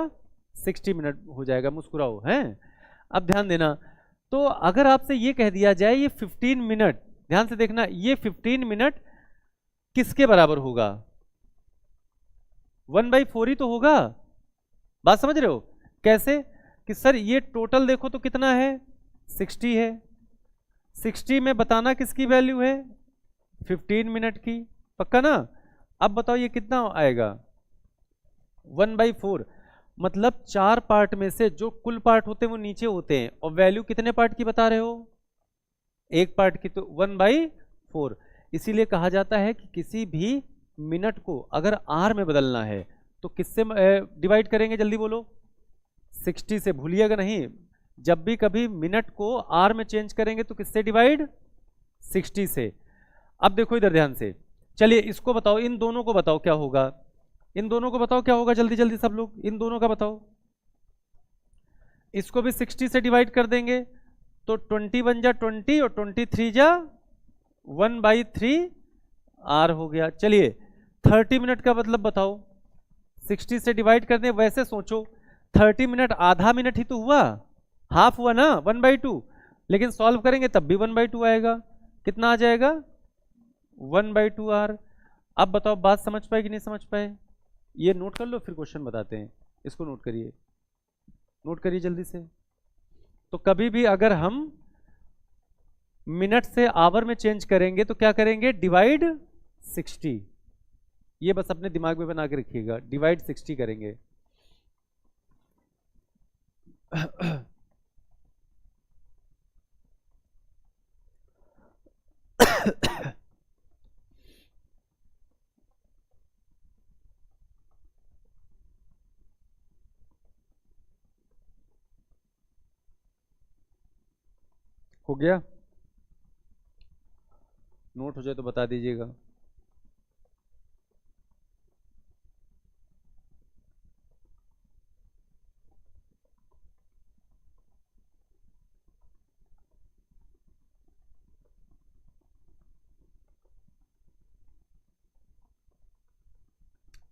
60 मिनट हो जाएगा, मुस्कुराओ हैं। अब ध्यान देना, तो अगर आपसे ये कह दिया जाए ये 15 मिनट, ध्यान से देखना, ये 15 मिनट किसके बराबर होगा 1/4 ही तो होगा। बात समझ रहे हो कैसे, कि सर ये टोटल देखो तो कितना है 60 है, 60 में बताना किसकी वैल्यू है 15 मिनट की, पक्का ना। अब बताओ ये कितना आएगा 1/4, मतलब 4 पार्ट में से जो कुल पार्ट होते हैं वो नीचे होते हैं, और वैल्यू कितने पार्ट की बता रहे हो 1 पार्ट की, तो 1/4। इसीलिए कहा जाता है कि किसी भी मिनट को अगर आर में बदलना है तो किससे डिवाइड करेंगे, जल्दी बोलो 60 से, भूलिएगा नहीं, जब भी कभी मिनट को आर में चेंज करेंगे तो किससे डिवाइड 60 से। अब देखो इधर ध्यान से, चलिए इसको बताओ, इन दोनों को बताओ क्या होगा, इन दोनों को बताओ क्या होगा, जल्दी जल्दी सब लोग इन दोनों का बताओ। इसको भी 60 से डिवाइड कर देंगे तो 21 जा 20 और 23 जा 1/3 आर हो गया। चलिए 30 मिनट का मतलब बताओ, 60 से डिवाइड कर दें, वैसे सोचो 30 मिनट आधा मिनट ही तो हुआ, हाफ हुआ ना 1/2, लेकिन सॉल्व करेंगे तब भी 1/2 आएगा, कितना आ जाएगा 1/2 आर। अब बताओ बात समझ पाए कि नहीं समझ पाए, ये नोट कर लो फिर क्वेश्चन बताते हैं, इसको नोट करिए, नोट करिए जल्दी से। तो कभी भी अगर हम मिनट से आवर में चेंज करेंगे तो क्या करेंगे डिवाइड 60, ये बस अपने दिमाग में बना के रखिएगा, डिवाइड 60 करेंगे। हो गया, नोट हो जाए तो बता दीजिएगा।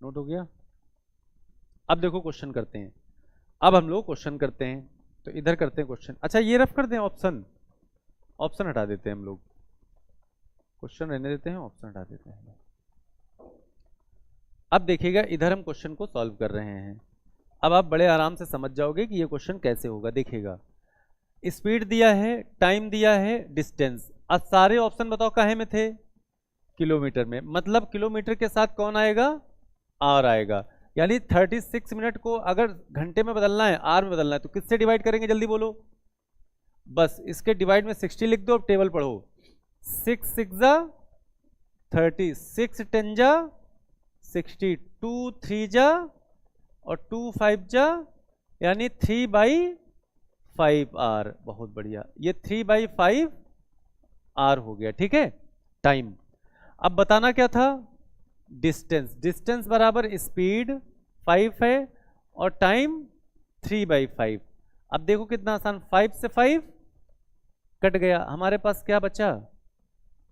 नोट हो गया। अब देखो क्वेश्चन करते हैं, अब हम लोग क्वेश्चन करते हैं, तो इधर करते हैं क्वेश्चन। अच्छा ये रफ कर दें, ऑप्शन, ऑप्शन हटा देते हैं हम लोग, क्वेश्चन रहने देते हैं, ऑप्शन हटा देते हैं। अब देखिएगा इधर हम क्वेश्चन को सॉल्व कर रहे हैं। अब आप बड़े आराम से समझ जाओगे कि ये क्वेश्चन कैसे होगा। देखिएगा स्पीड दिया है, टाइम दिया है, डिस्टेंस। अब सारे ऑप्शन बताओ काहे में थे, किलोमीटर में। मतलब किलोमीटर के साथ कौन आएगा, आर आएगा। यानी 36 मिनट को अगर घंटे में बदलना है, आर में बदलना है, तो किससे डिवाइड करेंगे, जल्दी बोलो। बस इसके डिवाइड में 60 लिख दो। अब टेबल पढ़ो। 6 6 जा 30, 6 10 जा 60, 2 3 जा और 2 5 जा, यानी 3/5 आर। बहुत बढ़िया, ये 3/5 आर हो गया। ठीक है। टाइम अब बताना क्या था, डिस्टेंस। डिस्टेंस बराबर स्पीड 5 है और टाइम 3/5। अब देखो कितना आसान, 5 से 5 कट गया, हमारे पास क्या बचा,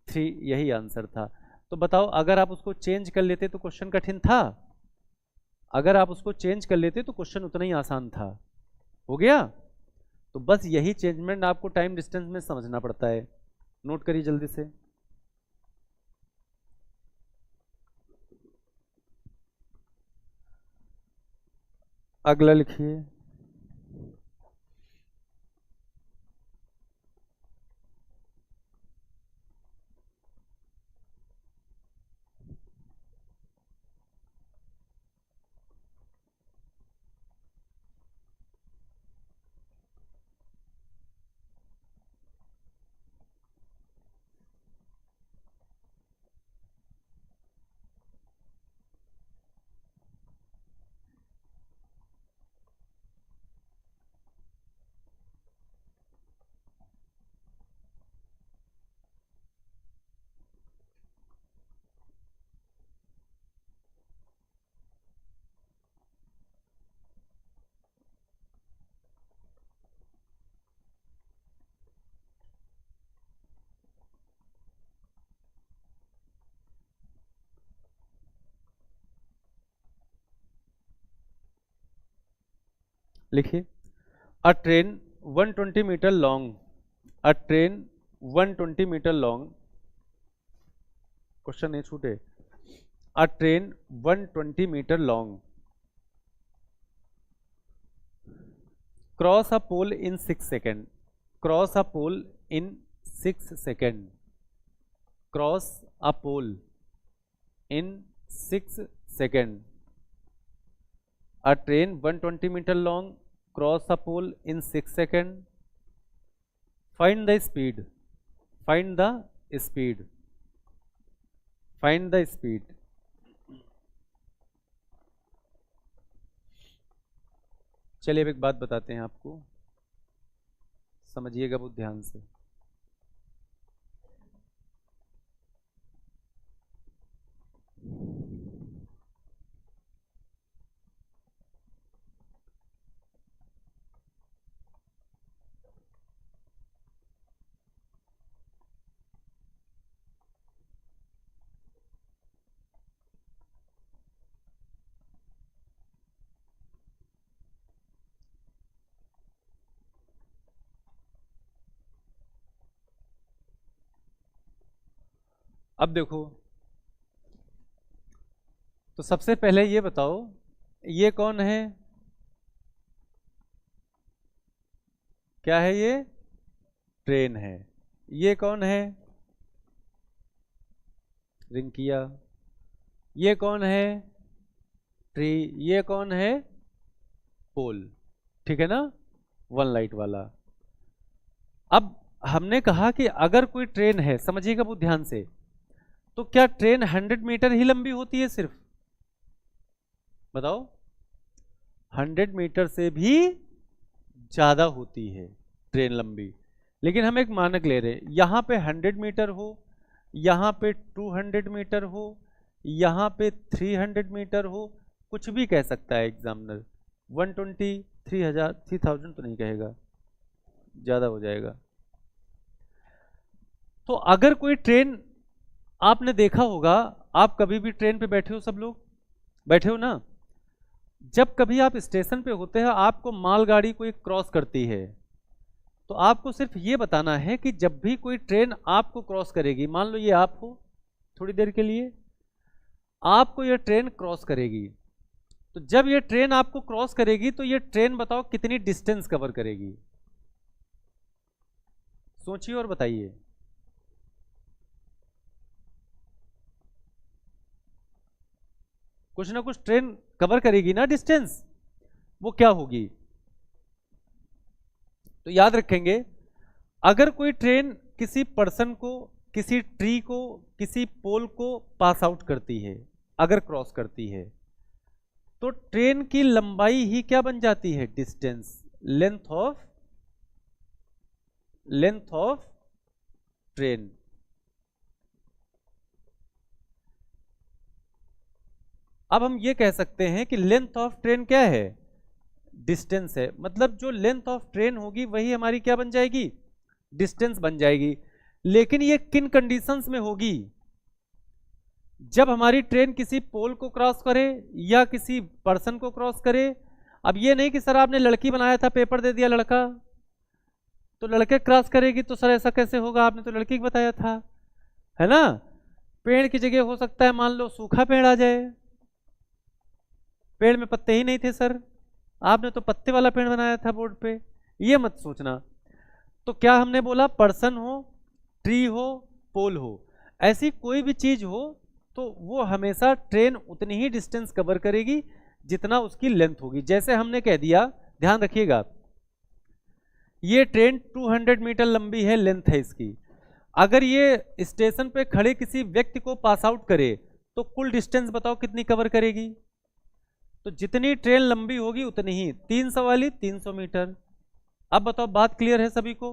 3। यही आंसर था। तो बताओ अगर आप उसको चेंज कर लेते तो क्वेश्चन कठिन था, अगर आप उसको चेंज कर लेते तो क्वेश्चन उतना ही आसान था। हो गया। तो बस यही चेंजमेंट आपको टाइम डिस्टेंस में समझना पड़ता है। नोट करिए जल्दी से। अगला लिखिए। लिखिए। A train 120 metre long, a train 120 metre long, question नहीं छूटे। A train 120 metre long cross a pole in 6 second, cross a pole in 6 second, cross a pole in 6 second. A train 120 meter long cross a pole in 6 seconds. Find the speed. Find the speed. Find the speed. चलिए अब एक बात बताते हैं आपको, समझिएगा बहुत ध्यान से। अब देखो, तो सबसे पहले ये बताओ, ये कौन है, क्या है ये, ट्रेन है। ये कौन है, रिंकिया। ये कौन है, ट्री। ये कौन है, पोल। ठीक है ना, वन लाइट वाला। अब हमने कहा कि अगर कोई ट्रेन है, समझिएगा बहुत ध्यान से, तो क्या ट्रेन 100 मीटर ही लंबी होती है सिर्फ, बताओ। 100 मीटर से भी ज्यादा होती है ट्रेन लंबी। लेकिन हम एक मानक ले रहे हैं, यहां पे 100 मीटर हो, यहां पे 200 मीटर हो, यहां पे 300 मीटर हो, कुछ भी कह सकता है एग्जामिनर। 120, 3000, 3000 तो नहीं कहेगा, ज्यादा हो जाएगा। तो अगर कोई ट्रेन, आपने देखा होगा, आप कभी भी ट्रेन पे बैठे हो, सब लोग बैठे हो ना, जब कभी आप स्टेशन पे होते हैं, आपको मालगाड़ी कोई क्रॉस करती है, तो आपको सिर्फ ये बताना है कि जब भी कोई ट्रेन आपको क्रॉस करेगी, मान लो ये आप हो, थोड़ी देर के लिए आपको ये ट्रेन क्रॉस करेगी, तो जब ये ट्रेन आपको क्रॉस करेगी तो ये ट्रेन बताओ कितनी डिस्टेंस कवर करेगी? सोचिए और बताइए। कुछ ना कुछ ट्रेन कवर करेगी ना डिस्टेंस, वो क्या होगी? तो याद रखेंगे, अगर कोई ट्रेन किसी पर्सन को, किसी ट्री को, किसी पोल को पास आउट करती है, अगर क्रॉस करती है, तो ट्रेन की लंबाई ही क्या बन जाती है? Distance, length of train. अब हम ये कह सकते हैं कि लेंथ ऑफ ट्रेन क्या है? डिस्टेंस है। मतलब जो लेंथ ऑफ ट्रेन होगी वही हमारी क्या बन जाएगी? डिस्टेंस बन जाएगी। लेकिन ये किन कंडीशंस में होगी? जब हमारी ट्रेन किसी पोल को क्रॉस करे या किसी पर्सन को क्रॉस करे। अब ये नहीं कि सर आपने लड़की बनाया था, पेपर दे दिया लड़का, तो लड़के क्रॉस करेगी, तो सर ऐसा कैसे होगा, आपने तो लड़की को बताया था, है ना। पेड़ की जगह हो सकता है मान लो सूखा पेड़ आ जाए, पेड़ में पत्ते ही नहीं थे सर, आपने तो पत्ते वाला पेड़ बनाया था बोर्ड पे, ये मत सोचना। तो क्या हमने बोला? पर्सन हो, ट्री हो, पोल हो, ऐसी कोई भी चीज हो तो वो हमेशा ट्रेन उतनी ही डिस्टेंस कवर करेगी जितना उसकी लेंथ होगी। जैसे हमने कह दिया, ध्यान रखिएगा, ये ट्रेन 200 मीटर लंबी है, लेंथ है इसकी। अगर ये स्टेशन पे खड़े किसी व्यक्ति को पास आउट करे तो कुल डिस्टेंस बताओ कितनी कवर करेगी? तो जितनी ट्रेन लंबी होगी उतनी ही, 300 वाली 300 मीटर। अब बताओ बात क्लियर है सभी को?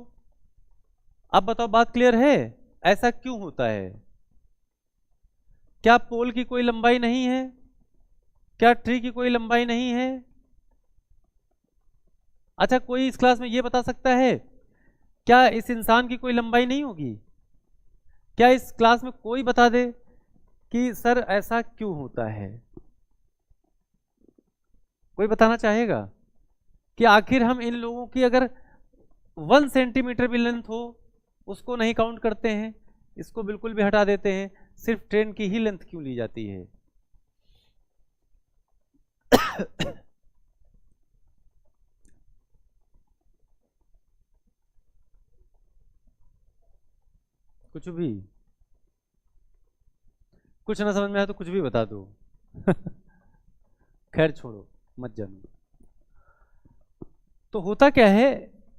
अब बताओ बात क्लियर है? ऐसा क्यों होता है? क्या पोल की कोई लंबाई नहीं है? क्या ट्री की कोई लंबाई नहीं है? अच्छा, कोई इस क्लास में ये बता सकता है क्या इस इंसान की कोई लंबाई नहीं होगी? क्या इस क्लास में कोई बता दे कि सर ऐसा क्यों होता है? कोई बताना चाहेगा कि आखिर हम इन लोगों की अगर 1 सेंटीमीटर भी लेंथ हो उसको नहीं काउंट करते हैं, इसको बिल्कुल भी हटा देते हैं, सिर्फ ट्रेन की ही लेंथ क्यों ली जाती है? कुछ भी, कुछ ना समझ में आया तो कुछ भी बता दो। खैर छोड़ो, मत जानो। तो होता क्या है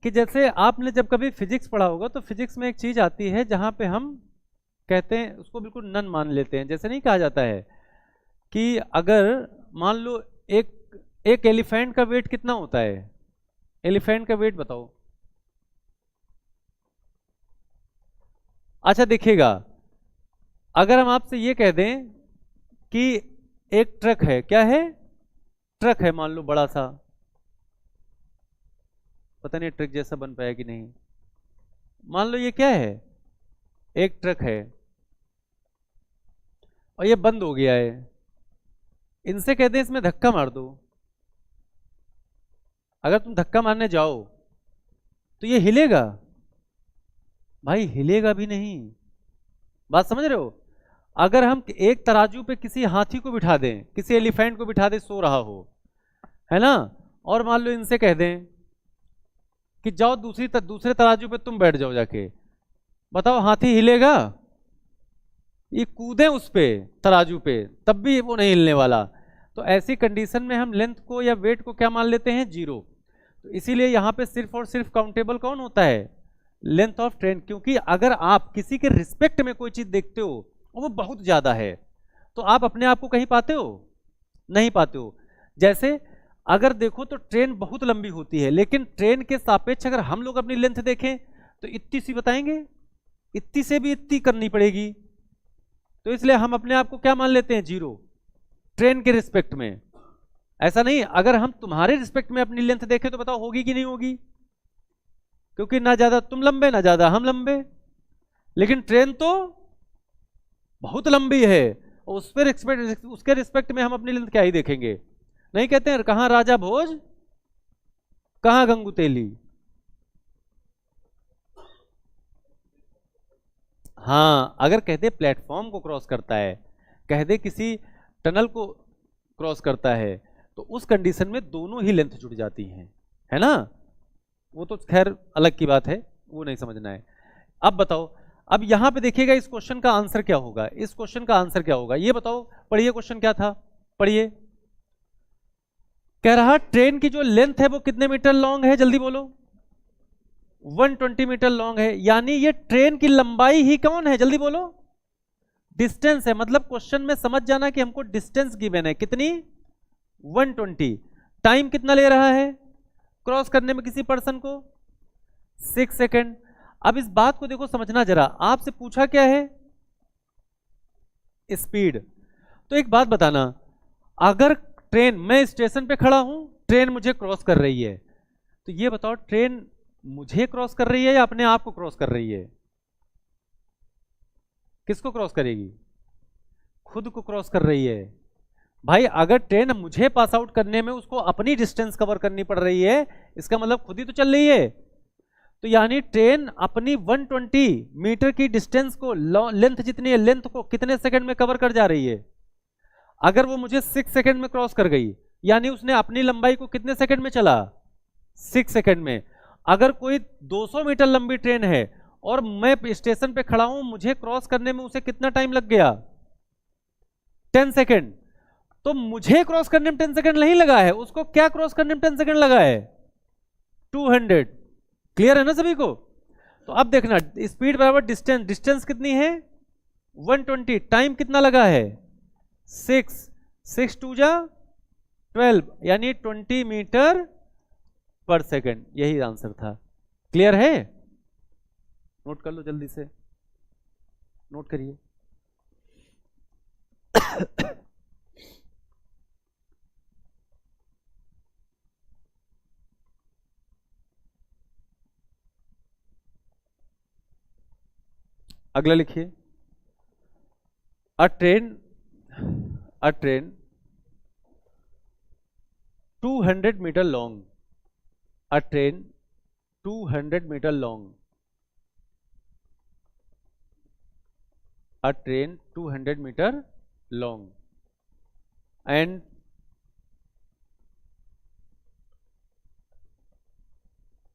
कि जैसे आपने जब कभी फिजिक्स पढ़ा होगा तो फिजिक्स में एक चीज आती है जहां पे हम कहते हैं उसको बिल्कुल नन मान लेते हैं। जैसे नहीं कहा जाता है कि अगर मान लो एक एलिफेंट का वेट कितना होता है? एलिफेंट का वेट बताओ। अच्छा देखिएगा, अगर हम आपसे ये कह दें कि एक ट्रक है, क्या है? ट्रक है मान लो बड़ा सा, पता नहीं ट्रक जैसा बन पाया कि नहीं। मान लो ये क्या है? एक ट्रक है और ये बंद हो गया है। इनसे कहते हैं इसमें धक्का मार दो। अगर तुम धक्का मारने जाओ तो ये हिलेगा? भाई हिलेगा भी नहीं। बात समझ रहे हो? अगर हम एक तराजू पे किसी हाथी को बिठा दें, किसी एलिफेंट को बिठा दें, सो रहा हो, है ना, और मान लो इनसे कह दें कि जाओ दूसरे तराजू पे तुम बैठ जाओ जाके, बताओ हाथी हिलेगा? ये कूदे उस पे तराजू पे तब भी वो नहीं हिलने वाला। तो ऐसी कंडीशन में हम लेंथ को या वेट को क्या मान लेते हैं? 0। तो इसीलिए यहाँ पे सिर्फ और सिर्फ काउंटेबल कौन होता है? Length of train. क्योंकि अगर आप किसी के रिस्पेक्ट में कोई चीज देखते हो और वो बहुत ज्यादा है तो आप अपने आप को कहीं पाते हो? नहीं पाते हो। जैसे अगर देखो तो ट्रेन बहुत लंबी होती है, लेकिन ट्रेन के सापेक्ष अगर हम लोग अपनी लेंथ देखें तो इतनी सी बताएंगे, इतनी से भी इतनी करनी पड़ेगी। तो इसलिए हम अपने आप को क्या मान लेते हैं? 0 ट्रेन के रिस्पेक्ट में। ऐसा नहीं, अगर हम तुम्हारे रिस्पेक्ट में अपनी लेंथ देखें तो बताओ होगी कि नहीं होगी? क्योंकि ना ज्यादा तुम लंबे ना ज्यादा हम लंबे, लेकिन ट्रेन तो बहुत लंबी है और उसके रिस्पेक्ट में हम अपनी लेंथ क्या ही देखेंगे? नहीं कहते हैं कहां राजा भोज कहां गंगू तेली। हाँ, अगर कह दे प्लेटफॉर्म को क्रॉस करता है, कह दे किसी टनल को क्रॉस करता है, तो उस कंडीशन में दोनों ही लेंथ जुड़ जाती हैं, है ना। वो तो खैर अलग की बात है, वो नहीं समझना है। अब बताओ, अब यहां पे देखिएगा इस क्वेश्चन का आंसर क्या होगा, इस क्वेश्चन का आंसर क्या होगा ये बताओ। पढ़िए क्वेश्चन क्या था, पढ़िए। कह रहा ट्रेन की जो लेंथ है वो कितने मीटर लॉन्ग है, जल्दी बोलो। 120 मीटर लॉन्ग है, यानी ये ट्रेन की लंबाई ही कौन है, जल्दी बोलो। डिस्टेंस है, मतलब क्वेश्चन में समझ जाना कि हमको डिस्टेंस गिवन है, कितनी 120। टाइम कितना ले रहा है क्रॉस करने में किसी पर्सन को, 6 सेकेंड। अब इस बात को देखो समझना जरा, आपसे पूछा क्या है, स्पीड। तो एक बात बताना, अगर ट्रेन, मैं स्टेशन पे खड़ा हूं, ट्रेन मुझे क्रॉस कर रही है, तो ये बताओ ट्रेन मुझे क्रॉस कर रही है या अपने आप को क्रॉस कर रही है, किसको क्रॉस करेगी, खुद को क्रॉस कर रही है। भाई अगर ट्रेन मुझे पास आउट करने में उसको अपनी डिस्टेंस कवर करनी पड़ रही है, इसका मतलब खुद ही तो चल रही है। तो यानी ट्रेन अपनी 120 मीटर की डिस्टेंस को, लेंथ जितनी है, लेंथ को कितने सेकंड में कवर कर जा रही है। अगर वो मुझे 6 सेकंड में क्रॉस कर गई, यानी उसने अपनी लंबाई को कितने सेकंड में चला, 6 सेकंड में। अगर कोई 200 मीटर लंबी ट्रेन है और मैं स्टेशन पे खड़ा हूं, मुझे क्रॉस करने में उसे कितना टाइम लग गया, 10 सेकंड। तो मुझे क्रॉस करने में 10 सेकंड नहीं लगा है, उसको क्या क्रॉस करने में 10 सेकंड लगा है, 200। क्लियर है ना सभी को। तो अब देखना, स्पीड बराबर डिस्टेंस, डिस्टेंस कितनी है 120, टाइम कितना लगा है 6 2 जा 12, यानी 20 मीटर पर सेकंड, यही आंसर था। क्लियर है, नोट कर लो जल्दी से, नोट करिए। अगला लिखिए, a train 200 metre long, a train 200 metre long, a train 200 metre long and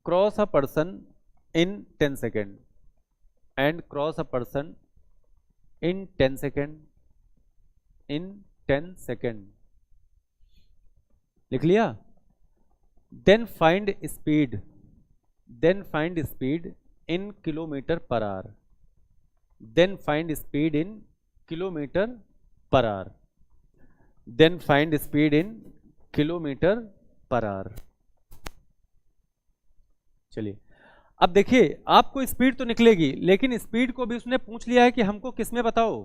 cross a person in 10 second, and cross a person in 10 second, in 10 second, लिख लिया। then find speed, then find speed in kilometer per hour, then find speed in kilometer per hour, then find speed in kilometer per hour। चलिए अब देखिए, आपको speed तो निकलेगी, लेकिन speed को भी उसने पूछ लिया है कि हमको किस में बताओ,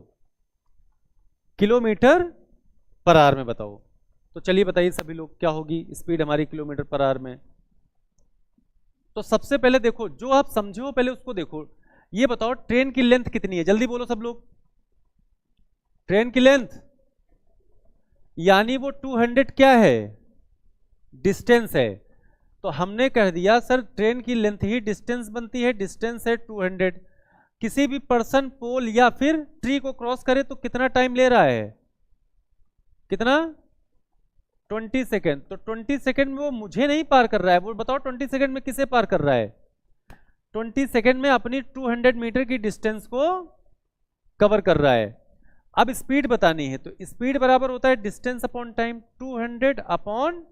किलोमीटर पर आवर में बताओ। तो चलिए बताइए सभी लोग, क्या होगी स्पीड हमारी किलोमीटर पर आवर में। तो सबसे पहले देखो, जो आप समझे हो पहले उसको देखो। ये बताओ ट्रेन की लेंथ कितनी है, जल्दी बोलो सब लोग। ट्रेन की लेंथ, यानी वो 200 क्या है, डिस्टेंस है। तो हमने कह दिया सर ट्रेन की लेंथ ही डिस्टेंस बनती है, डिस्टेंस है 200। किसी भी पर्सन, पोल या फिर ट्री को क्रॉस करे तो कितना टाइम ले रहा है, कितना 20 सेकेंड। तो 20 सेकेंड में वो मुझे नहीं पार कर रहा है, वो बताओ 20 सेकेंड में किसे पार कर रहा है, 20 सेकेंड में अपनी 200 मीटर की डिस्टेंस को कवर कर रहा है। अब स्पीड बतानी है, तो स्पीड बराबर होता है डिस्टेंस अपॉन टाइम, 200 अपॉन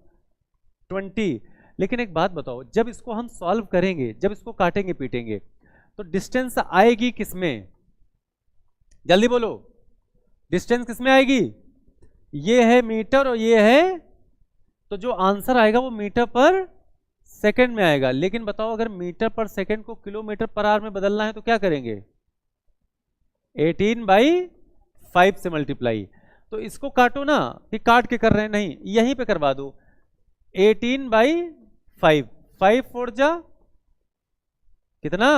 20। लेकिन एक बात बताओ, जब इसको हम सॉल्व करेंगे, जब इसको काटेंगे पीटेंगे, तो डिस्टेंस आएगी किसमें, जल्दी बोलो, डिस्टेंस किसमें आएगी, ये है मीटर और ये है, तो जो आंसर आएगा वो मीटर पर सेकंड में आएगा। लेकिन बताओ अगर मीटर पर सेकंड को किलोमीटर पर आवर में बदलना है तो क्या करेंगे, 18/5 से मल्टीप्लाई। तो इसको काटो ना, कि काट के कर रहे हैं, नहीं यहीं पे करवा दो, 18/5, 5 4 जा कितना,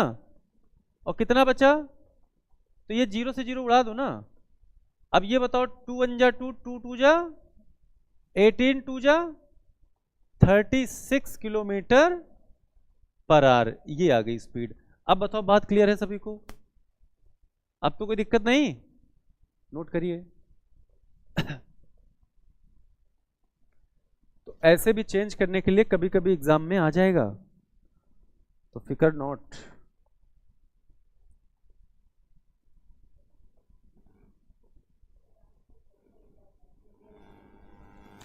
और कितना बचा, तो ये 0 से 0 उड़ा दो ना। अब ये बताओ 2 1 जा 2, 2 2 जा 18, 2 जा 36 किलोमीटर पर आवर, ये आ गई स्पीड। अब बताओ बात क्लियर है सभी को, अब तो कोई दिक्कत नहीं, नोट करिए। तो ऐसे भी चेंज करने के लिए कभी कभी एग्जाम में आ जाएगा, तो फिकर नॉट।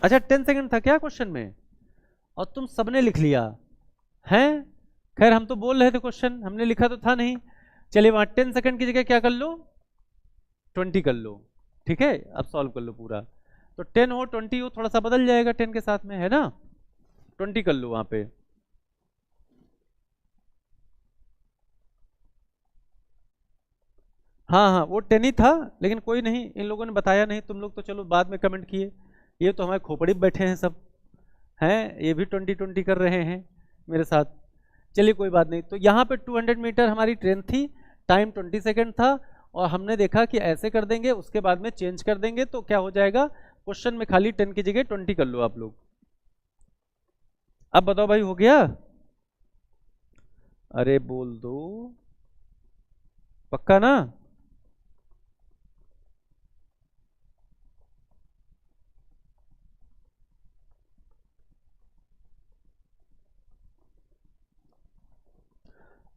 अच्छा 10 सेकंड था क्या क्वेश्चन में, और तुम सबने लिख लिया है। खैर हम तो बोल रहे थे क्वेश्चन, हमने लिखा तो था नहीं। चलिए वहां 10 सेकंड की जगह क्या कर लो, 20 कर लो, ठीक है। अब सॉल्व कर लो पूरा, तो 10 हो 20 हो, थोड़ा सा बदल जाएगा 10 के साथ में, है ना। 20 कर लो वहां पे। हाँ हाँ वो 10 ही था, लेकिन कोई नहीं, इन लोगों ने बताया नहीं, तुम लोग तो चलो बाद में कमेंट किए, ये तो हमारे खोपड़ी पे बैठे हैं सब, हैं ये भी 20 कर रहे हैं मेरे साथ। चलिए कोई बात नहीं। तो यहाँ पे 200 मीटर हमारी ट्रेन थी, टाइम 20 सेकेंड था, और हमने देखा कि ऐसे कर देंगे, उसके बाद में चेंज कर देंगे, तो क्या हो जाएगा, क्वेश्चन में खाली 10 की जगह 20 कर लो आप लोग। अब बताओ भाई हो गया, अरे बोल दो, पक्का ना।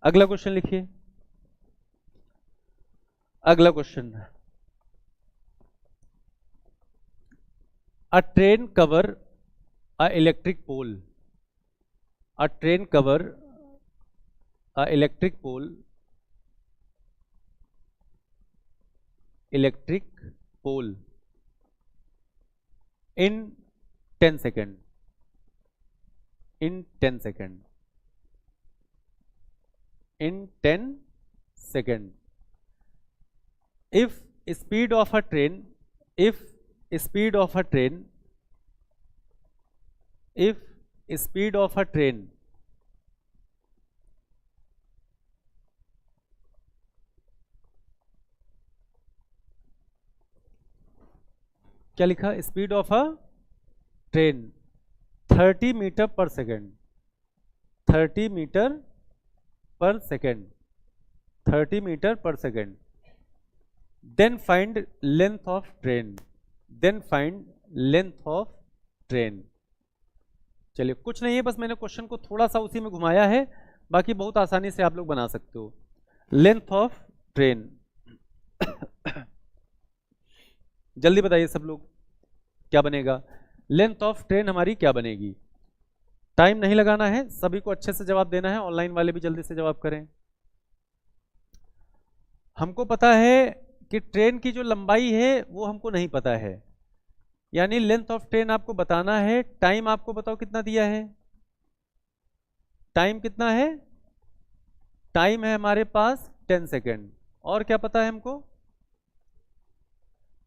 अगला क्वेश्चन लिखिए, अगला question. A train cover a electric pole, a train cover a electric pole, electric pole in 10 second, in 10 second, in 10 second. If speed of a train, if speed of a train, if speed of a train क्या लिखा, speed of a train 30 metre per second, 30 metre per second, 30 metre per second, then find length of train, then find length of train. चलिए कुछ नहीं है, बस मैंने question को थोड़ा सा उसी में घुमाया है, बाकी बहुत आसानी से आप लोग बना सकते हो। लेंथ ऑफ ट्रेन जल्दी बताइए सब लोग क्या बनेगा, लेंथ ऑफ ट्रेन हमारी क्या बनेगी। टाइम नहीं लगाना है, सभी को अच्छे से जवाब देना है, ऑनलाइन वाले भी जल्दी से जवाब करें। हमको पता है कि ट्रेन की जो लंबाई है वो हमको नहीं पता है, यानी लेंथ ऑफ ट्रेन आपको बताना है। टाइम आपको बताओ कितना दिया है, टाइम कितना है, टाइम है हमारे पास 10 सेकेंड, और क्या पता है हमको,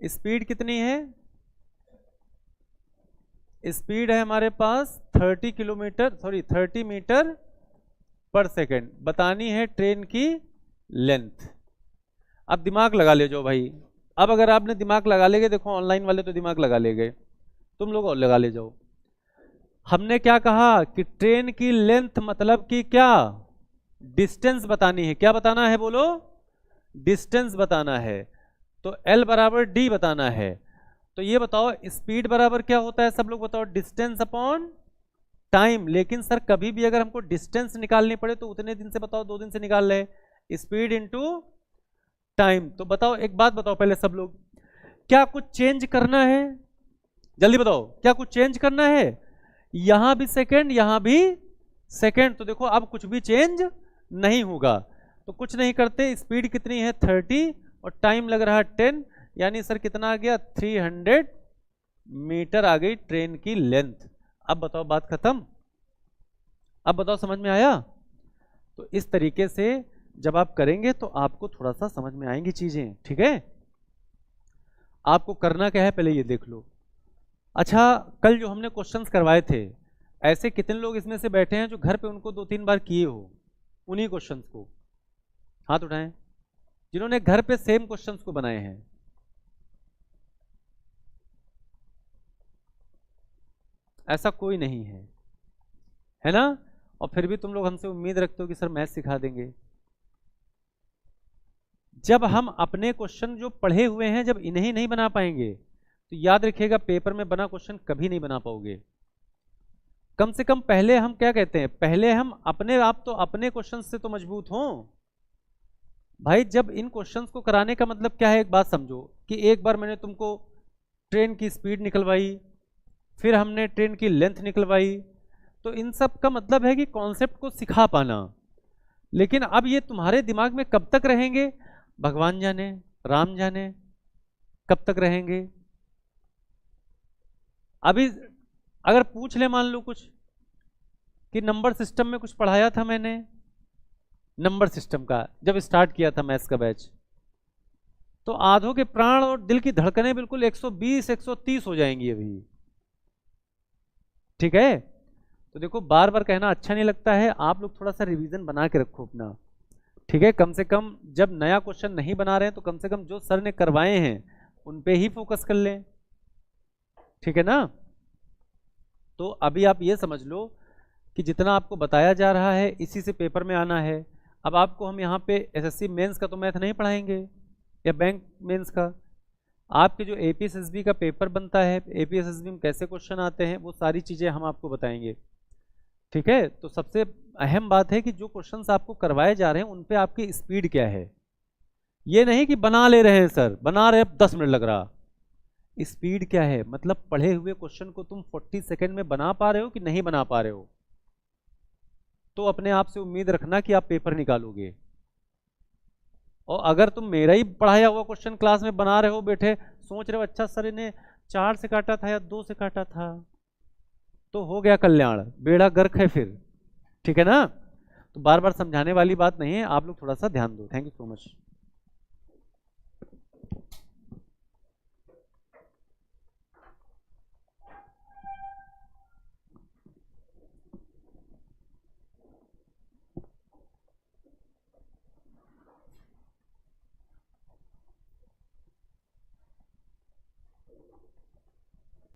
स्पीड कितनी है, स्पीड है हमारे पास 30 kilometre, sorry 30 metre per second, बतानी है ट्रेन की लेंथ। अब दिमाग लगा ले जाओ भाई, अब अगर आपने दिमाग लगा लेगे, देखो ऑनलाइन वाले तो दिमाग लगा ले गए, तुम लोग और लगा ले जाओ। हमने क्या कहा कि ट्रेन की लेंथ मतलब कि क्या, डिस्टेंस बतानी है, क्या बताना है बोलो, डिस्टेंस बताना है, तो L बराबर D बताना है। तो ये बताओ स्पीड बराबर क्या होता है, सब लोग बताओ, डिस्टेंस अपॉन टाइम। लेकिन सर कभी भी अगर हमको डिस्टेंस निकालनी पड़े तो उतने दिन से बताओ, 2 दिन से निकाल ले, स्पीड इंटू टाइम। तो बताओ एक बात बताओ पहले सब लोग, क्या कुछ चेंज करना है, जल्दी बताओ क्या कुछ चेंज करना है, यहां भी सेकेंड यहां भी सेकेंड, तो देखो अब कुछ भी चेंज नहीं होगा, तो कुछ नहीं करते। स्पीड कितनी है 30 और टाइम लग रहा है 10, यानी सर कितना आ गया 300 मीटर आ गई ट्रेन की लेंथ। अब बताओ बात खत्म, अब बताओ समझ में आया। तो इस तरीके से जब आप करेंगे तो आपको थोड़ा सा समझ में आएंगी चीजें, ठीक है। आपको करना क्या है पहले ये देख लो। अच्छा कल जो हमने क्वेश्चंस करवाए थे, ऐसे कितने लोग इसमें से बैठे हैं जो घर पे उनको 2-3 बार किए हो उन्हीं क्वेश्चंस को, हाथ उठाएं जिन्होंने घर पे सेम क्वेश्चंस को बनाए हैं। ऐसा कोई नहीं है ना, और फिर भी तुम लोग हमसे उम्मीद रखते हो कि सर मैथ सिखा देंगे। जब हम अपने क्वेश्चन जो पढ़े हुए हैं जब इन्हें नहीं बना पाएंगे तो याद रखिएगा पेपर में बना क्वेश्चन कभी नहीं बना पाओगे। कम से कम पहले हम क्या कहते हैं, पहले हम अपने आप तो अपने क्वेश्चन से तो मजबूत हों भाई। जब इन क्वेश्चंस को कराने का मतलब क्या है, एक बात समझो कि एक बार मैंने तुमको ट्रेन की स्पीड निकलवाई, फिर हमने ट्रेन की लेंथ निकलवाई, तो इन सब का मतलब है कि कॉन्सेप्ट को सिखा पाना। लेकिन अब ये तुम्हारे दिमाग में कब तक रहेंगे भगवान जाने, राम जाने कब तक रहेंगे। अभी अगर पूछ ले मान लो कुछ कि नंबर सिस्टम में कुछ पढ़ाया था मैंने, नंबर सिस्टम का जब स्टार्ट किया था मैथ्स का बैच, तो आधों के प्राण और दिल की धड़कनें बिल्कुल 120 130 हो जाएंगी अभी। ठीक है, तो देखो बार बार कहना अच्छा नहीं लगता है, आप लोग थोड़ा सा रिवीजन बना के रखो अपना। ठीक है, कम से कम जब नया क्वेश्चन नहीं बना रहे हैं तो कम से कम जो सर ने करवाए हैं उन पे ही फोकस कर लें। ठीक है ना। तो अभी आप ये समझ लो कि जितना आपको बताया जा रहा है इसी से पेपर में आना है। अब आपको हम यहाँ पे एसएससी मेंस का तो मैथ नहीं पढ़ाएंगे या बैंक मेंस का, आपके जो एपीएसएसबी का पेपर बनता है, एपीएसएसबी में कैसे क्वेश्चन आते हैं, वो सारी चीज़ें हम आपको बताएंगे। ठीक है, तो सबसे अहम बात है कि जो क्वेश्चंस आपको करवाए जा रहे हैं उन पे आपकी स्पीड क्या है। ये नहीं कि बना ले रहे हैं सर, बना रहे 10 मिनट लग रहा, स्पीड क्या है, मतलब पढ़े हुए क्वेश्चन को तुम 40 सेकेंड में बना पा रहे हो कि नहीं बना पा रहे हो। तो अपने आप से उम्मीद रखना कि आप पेपर निकालोगे। और अगर तुम मेरा ही पढ़ाया हुआ क्वेश्चन क्लास में बना रहे हो, बैठे सोच रहे हो अच्छा सर ने 4 से काटा था या 2 से काटा था, तो हो गया कल्याण, बेड़ा गर्क है फिर। ठीक है ना, तो बार बार समझाने वाली बात नहीं है, आप लोग थोड़ा सा ध्यान दो। Thank you so much.